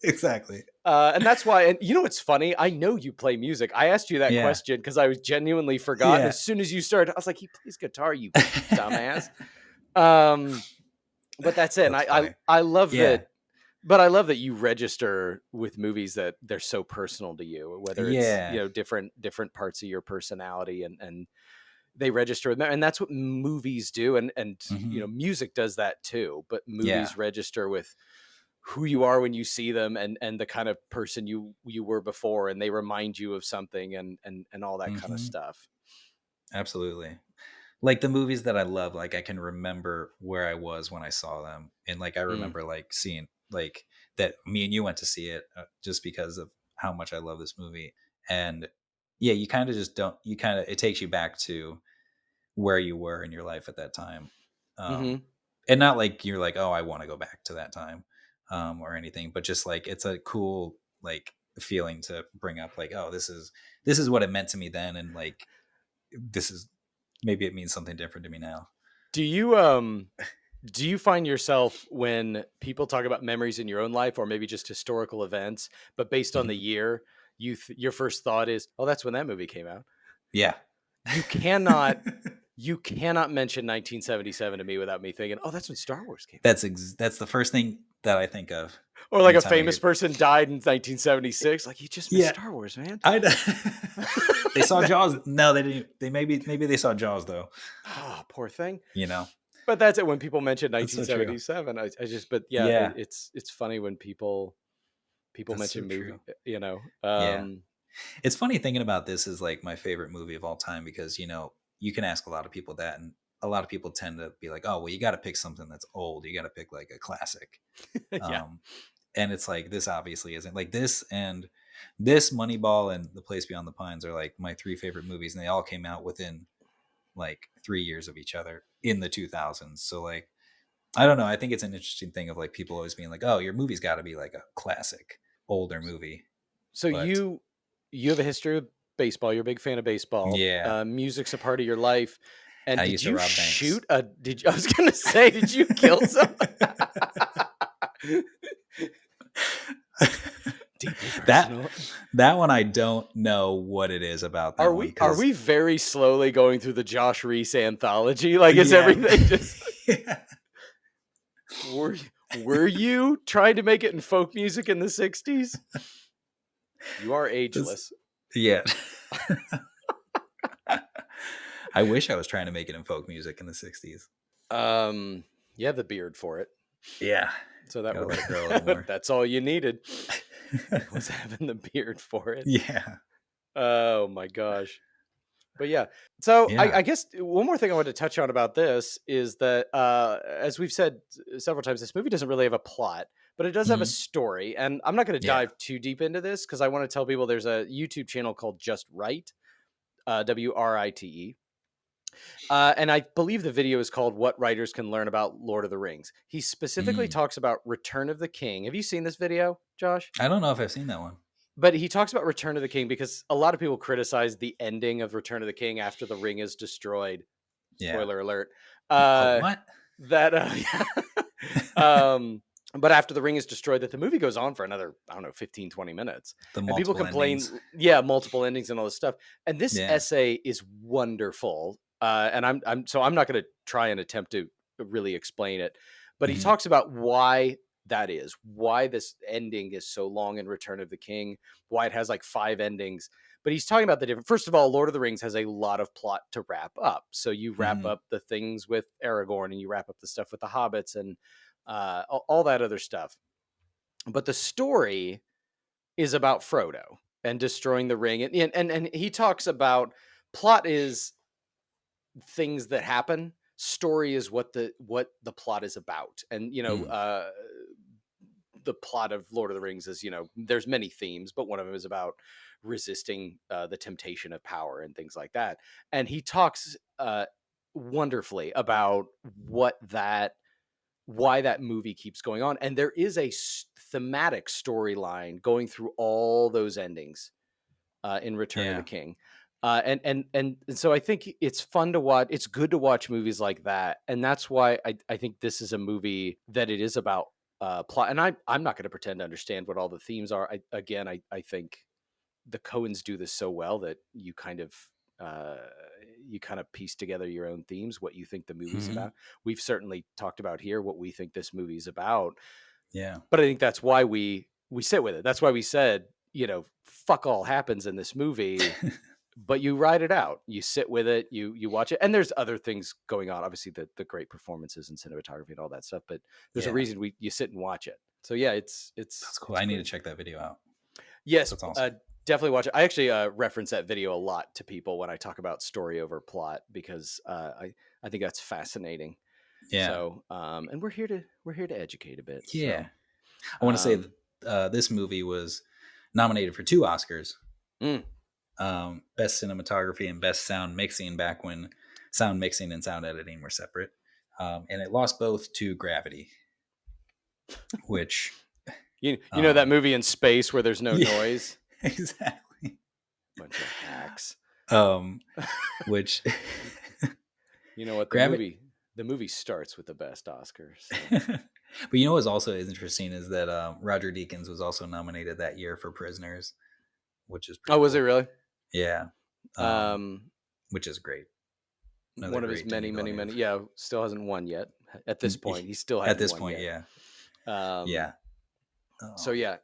Exactly. And that's why, and what's funny? I know you play music. I asked you that question because I was genuinely forgotten. As soon as you started, I was like, he plays guitar, you dumbass. But that's it. And I love that. But I love that you register with movies that they're so personal to you, whether it's, different parts of your personality and they register with them. And that's what movies do. And music does that too, but movies register with who you are when you see them and the kind of person you were before, and they remind you of something and all that kind of stuff. Absolutely. Like the movies that I love, like I can remember where I was when I saw them. And like, I remember like seeing like that me and you went to see it just because of how much I love this movie. And you kind of it takes you back to where you were in your life at that time. And not like you're like, oh, I want to go back to that time. Or anything, but just like it's a cool like feeling to bring up, like, oh, this is what it meant to me then, and like maybe it means something different to me now. Do you find yourself when people talk about memories in your own life, or maybe just historical events, but based on the year, your first thought is, oh, that's when that movie came out? Yeah, you cannot. You cannot mention 1977 to me without me thinking, oh, that's when Star Wars came out. That's the first thing that I think of. Or like a famous person died in 1976. Like, you just missed Star Wars, man. They saw Jaws. No, they didn't. Maybe they saw Jaws though. Oh, poor thing. But that's it. When people mention That's so true. 1977, I just, but Yeah. it's funny when people That's mention so movie, true. you know. Yeah. It's funny thinking about this as like my favorite movie of all time because, you know, you can ask a lot of people that, and a lot of people tend to be like, oh, well, you got to pick something that's old. You got to pick like a classic. Yeah. And it's like, this obviously isn't like this, and this, Moneyball, and The Place Beyond the Pines are like my three favorite movies. And they all came out within like 3 years of each other in the 2000s. So like, I don't know. I think it's an interesting thing of like people always being like, oh, your movie's got to be like a classic older movie. So But you have a history of baseball. You're a big fan of baseball. Yeah. Music's a part of your life. And I did used to you rob banks. shoot a? Did you, I was gonna say, did you kill someone? that one I don't know what it is about. That Are one, we 'cause- are we very slowly going through the Josh Reese anthology? Like, is Yeah. everything just? Yeah. Were you trying to make it in folk music in the 60s? You are ageless. Yeah. I wish I was trying to make it in folk music in the 60s. You have the beard for it, Yeah. so that Gotta would let it grow a little more. that's all you needed was having the beard for it. Yeah. Oh my gosh. But yeah, so Yeah. I guess one more thing I wanted to touch on about this is that, as we've said several times, this movie doesn't really have a plot, but it does have a story. And I'm not going to Yeah. dive too deep into this because I want to tell people there's a YouTube channel called Just Right, WRITE. And I believe the video is called What Writers Can Learn About Lord of the Rings. He specifically talks about Return of the King. Have you seen this video, Josh? I don't know if I've seen that one. But he talks about Return of the King because a lot of people criticize the ending of Return of the King after the ring is destroyed. Yeah. Spoiler alert. What? But after the ring is destroyed, that the movie goes on for another, I don't know, 15, 20 minutes. The And multiple people complain, endings. yeah, multiple endings and all this stuff. And this Yeah. essay is wonderful. And I'm not going to try and attempt to really explain it, but he Mhm. talks about why that is, why this ending is so long in Return of the King, why it has like 5 endings. But he's talking about the different. First of all, Lord of the Rings has a lot of plot to wrap up. So you wrap up the things with Aragorn, and you wrap up the stuff with the hobbits, and all that other stuff. But the story is about Frodo and destroying the ring, and he talks about plot is things that happen. Story is what the plot is about. And the plot of Lord of the Rings is, there's many themes, but one of them is about resisting the temptation of power and things like that. And he talks wonderfully about why that movie keeps going on. And there is a thematic storyline going through all those endings in Return of the King. And so I think it's fun to watch. It's good to watch movies like that. And that's why I think this is a movie that it is about plot. And I'm not going to pretend to understand what all the themes are. I think the Coens do this so well that you kind of piece together your own themes, what you think the movie's about. We've certainly talked about here what we think this movie's about. Yeah. But I think that's why we sit with it. That's why we said, fuck all happens in this movie. But you ride it out, you sit with it, you watch it. And there's other things going on, obviously the great performances and cinematography and all that stuff, but there's a reason you sit and watch it. So yeah, it's That's cool. I need to check that video out. Yes. That's awesome. Definitely watch it. I actually reference that video a lot to people when I talk about story over plot, because I think that's fascinating. Yeah. So and we're here to educate a bit. Yeah. So, I want to say that this movie was nominated for 2 Oscars. Best cinematography and best sound mixing, back when sound mixing and sound editing were separate. And it lost both to Gravity, which you know that movie in space where there's no noise. Exactly. Bunch of hacks. Which you know what, the movie starts with the best Oscars. So. But you know what's also is interesting is that Roger Deakins was also nominated that year for Prisoners, which is pretty was it really? Yeah. Which is great. Another one of his many. Yeah, still hasn't won yet. At this point, he still hasn't at this won point, yet. yeah. So yeah,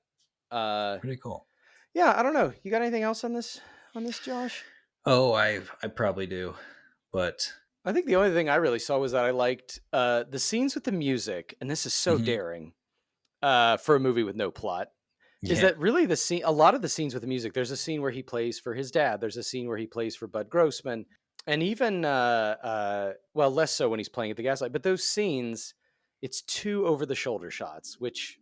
pretty cool. Yeah, I don't know. You got anything else on this, Josh? Oh, I probably do, but I think the only thing I really saw was that I liked the scenes with the music, and this is so daring for a movie with no plot. Is that really the scene? A lot of the scenes with the music. There's a scene where he plays for his dad. There's a scene where he plays for Bud Grossman, and even well, less so when he's playing at the Gaslight. But those scenes, it's 2 over-the-shoulder shots, which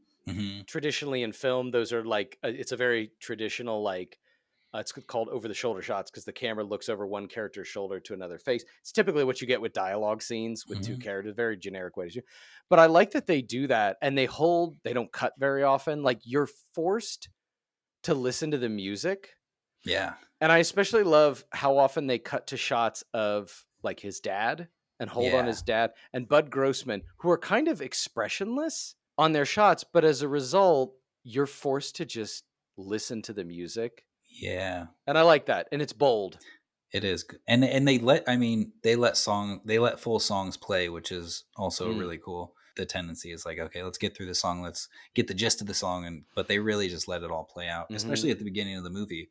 traditionally in film, those are like it's a very traditional like. It's called over-the-shoulder shots because the camera looks over one character's shoulder to another face. It's typically what you get with dialogue scenes with 2 characters, very generic way to do. But I like that they do that, and they don't cut very often. Like, you're forced to listen to the music. Yeah. And I especially love how often they cut to shots of like his dad and hold on his dad and Bud Grossman, who are kind of expressionless on their shots. But as a result, you're forced to just listen to the music. Yeah. And I like that. And it's bold. It is. And they let full songs play, which is also really cool. The tendency is like, okay, let's get through the song. Let's get the gist of the song. But they really just let it all play out, especially at the beginning of the movie.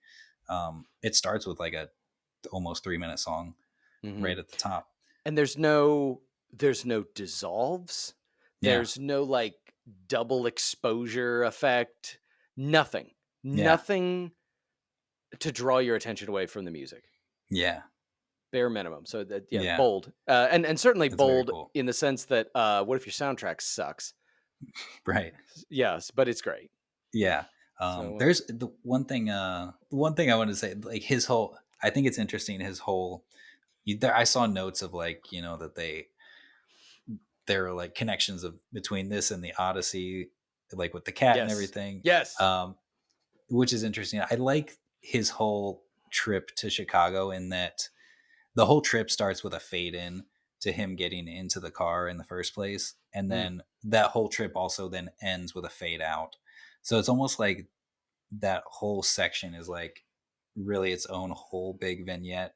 It starts with like a almost 3-minute song right at the top. And there's no dissolves. There's no like double exposure effect. Nothing to draw your attention away from the music. Yeah. Bare minimum. So that, bold. And certainly that's bold cool. In the sense that, what if your soundtrack sucks? Right. Yes, but it's great. Yeah. There's the one thing I wanted to say, like I think it's interesting, I saw notes of like, that there are like connections between this and the Odyssey, like with the cat and everything. Yes. Which is interesting. I like his whole trip to Chicago in that the whole trip starts with a fade in to him getting into the car in the first place. And then that whole trip also then ends with a fade out. So it's almost like that whole section is like really its own whole big vignette,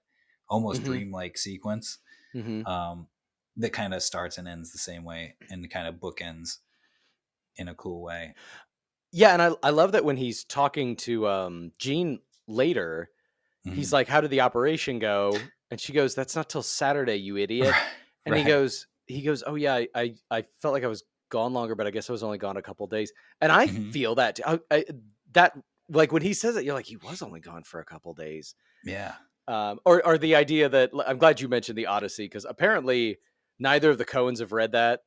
almost dreamlike sequence that kind of starts and ends the same way and kind of bookends in a cool way. Yeah, and I love that when he's talking to Jean later, he's like, "How did the operation go?" And she goes, "That's not till Saturday, you idiot." And he goes, "Oh yeah, I felt like I was gone longer, but I guess I was only gone a couple of days." And I feel that that like when he says it, you're like, he was only gone for a couple of days. Yeah. Or the idea that I'm glad you mentioned the Odyssey because apparently neither of the Coens have read that.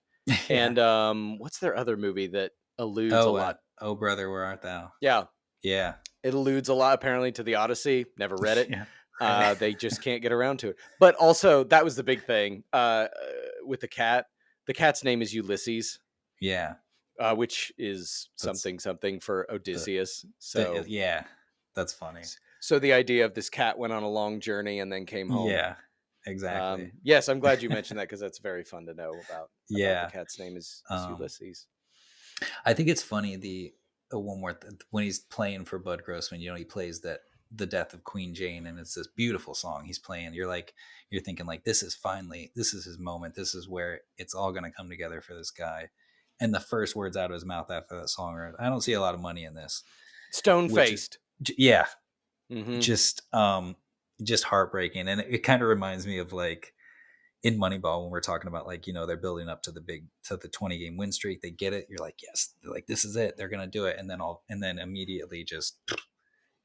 And what's their other movie that alludes a lot? Oh brother, where art thou? Yeah. Yeah. It alludes a lot apparently to the Odyssey. Never read it. They just can't get around to it. But also that was the big thing with the cat. The cat's name is Ulysses. Yeah. Which is something for Odysseus. Yeah. That's funny. So the idea of this cat went on a long journey and then came home. Yeah. Exactly. Yes, I'm glad you mentioned that because that's very fun to know about. Yeah. The cat's name is Ulysses. I think it's funny one more when he's playing for Bud Grossman, he plays the death of Queen Jane, and it's this beautiful song he's playing. You're thinking like, this is his moment. This is where it's all going to come together for this guy. And the first words out of his mouth after that song are, "I don't see a lot of money in this." Stone faced. Yeah. Just heartbreaking. And it kind of reminds me of like in Moneyball when we're talking about like, they're building up to the 20-game win streak. They get it. You're like, yes, they're like, this is it. They're going to do it. And then immediately just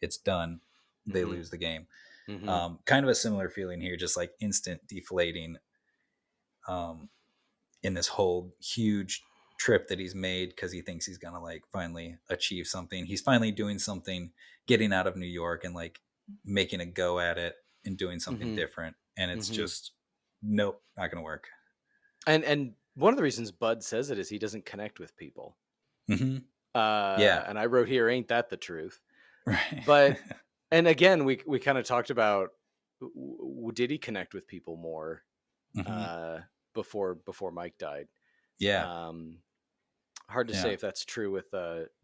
it's done. They lose the game. Kind of a similar feeling here, just like instant deflating in this whole huge trip that he's made because he thinks he's going to like finally achieve something. He's finally doing something, getting out of New York and like making a go at it and doing something different. And it's just, nope, not going to work. And one of the reasons Bud says it is he doesn't connect with people. And I wrote here, ain't that the truth? Right. But, and again, we kind of talked about, did he connect with people more before Mike died? Yeah. Hard to say if that's true with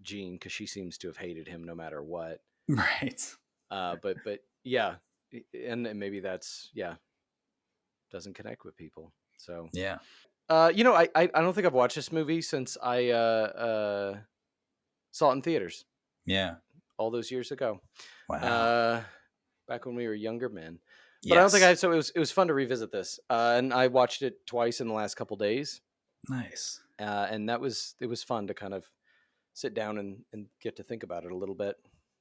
Jean, because she seems to have hated him no matter what. Right. But yeah, and maybe that's doesn't connect with people. So yeah. I don't think I've watched this movie since I saw it in theaters. Yeah. All those years ago. Wow. Back when we were younger men. But I don't think I. So it was fun to revisit this, and I watched it twice in the last couple days. Nice. And it was fun to kind of sit down and get to think about it a little bit.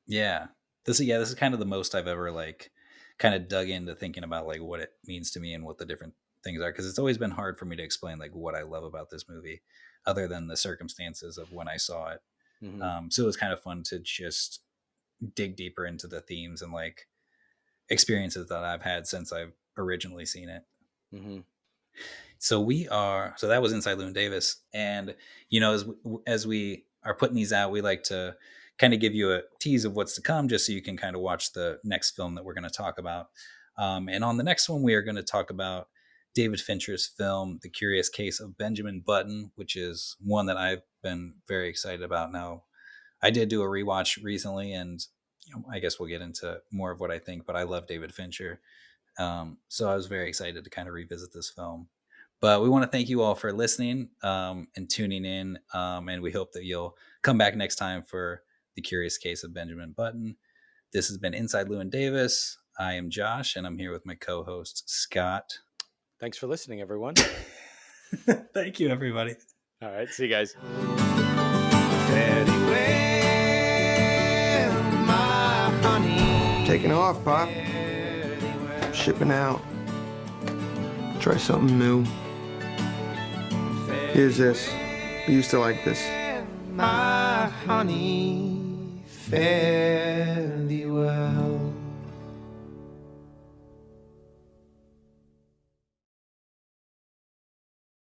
Yeah. This is kind of the most I've ever like kind of dug into thinking about like what it means to me and what the different things are, because it's always been hard for me to explain like what I love about this movie other than the circumstances of when I saw it. Mm-hmm. So it was kind of fun to just dig deeper into the themes and like experiences that I've had since I've originally seen it. Mm-hmm. So that was Inside Llewyn Davis. And, as we are putting these out, we like to kind of give you a tease of what's to come, just so you can kind of watch the next film that we're going to talk about. And on the next one, we are going to talk about David Fincher's film, The Curious Case of Benjamin Button, which is one that I've been very excited about now. I did do a rewatch recently, and I guess we'll get into more of what I think, but I love David Fincher. So I was very excited to kind of revisit this film. But we want to thank you all for listening and tuning in. And we hope that you'll come back next time for The Curious Case of Benjamin Button. This has been Inside Llewyn Davis. I am Josh, and I'm here with my co-host, Scott. Thanks for listening, everyone. Thank you, everybody. All right. See you guys. Fare thee well, my honey. Taking off, Pop. Shipping out. Try something new. Here's this. I used to like this. My honey, fare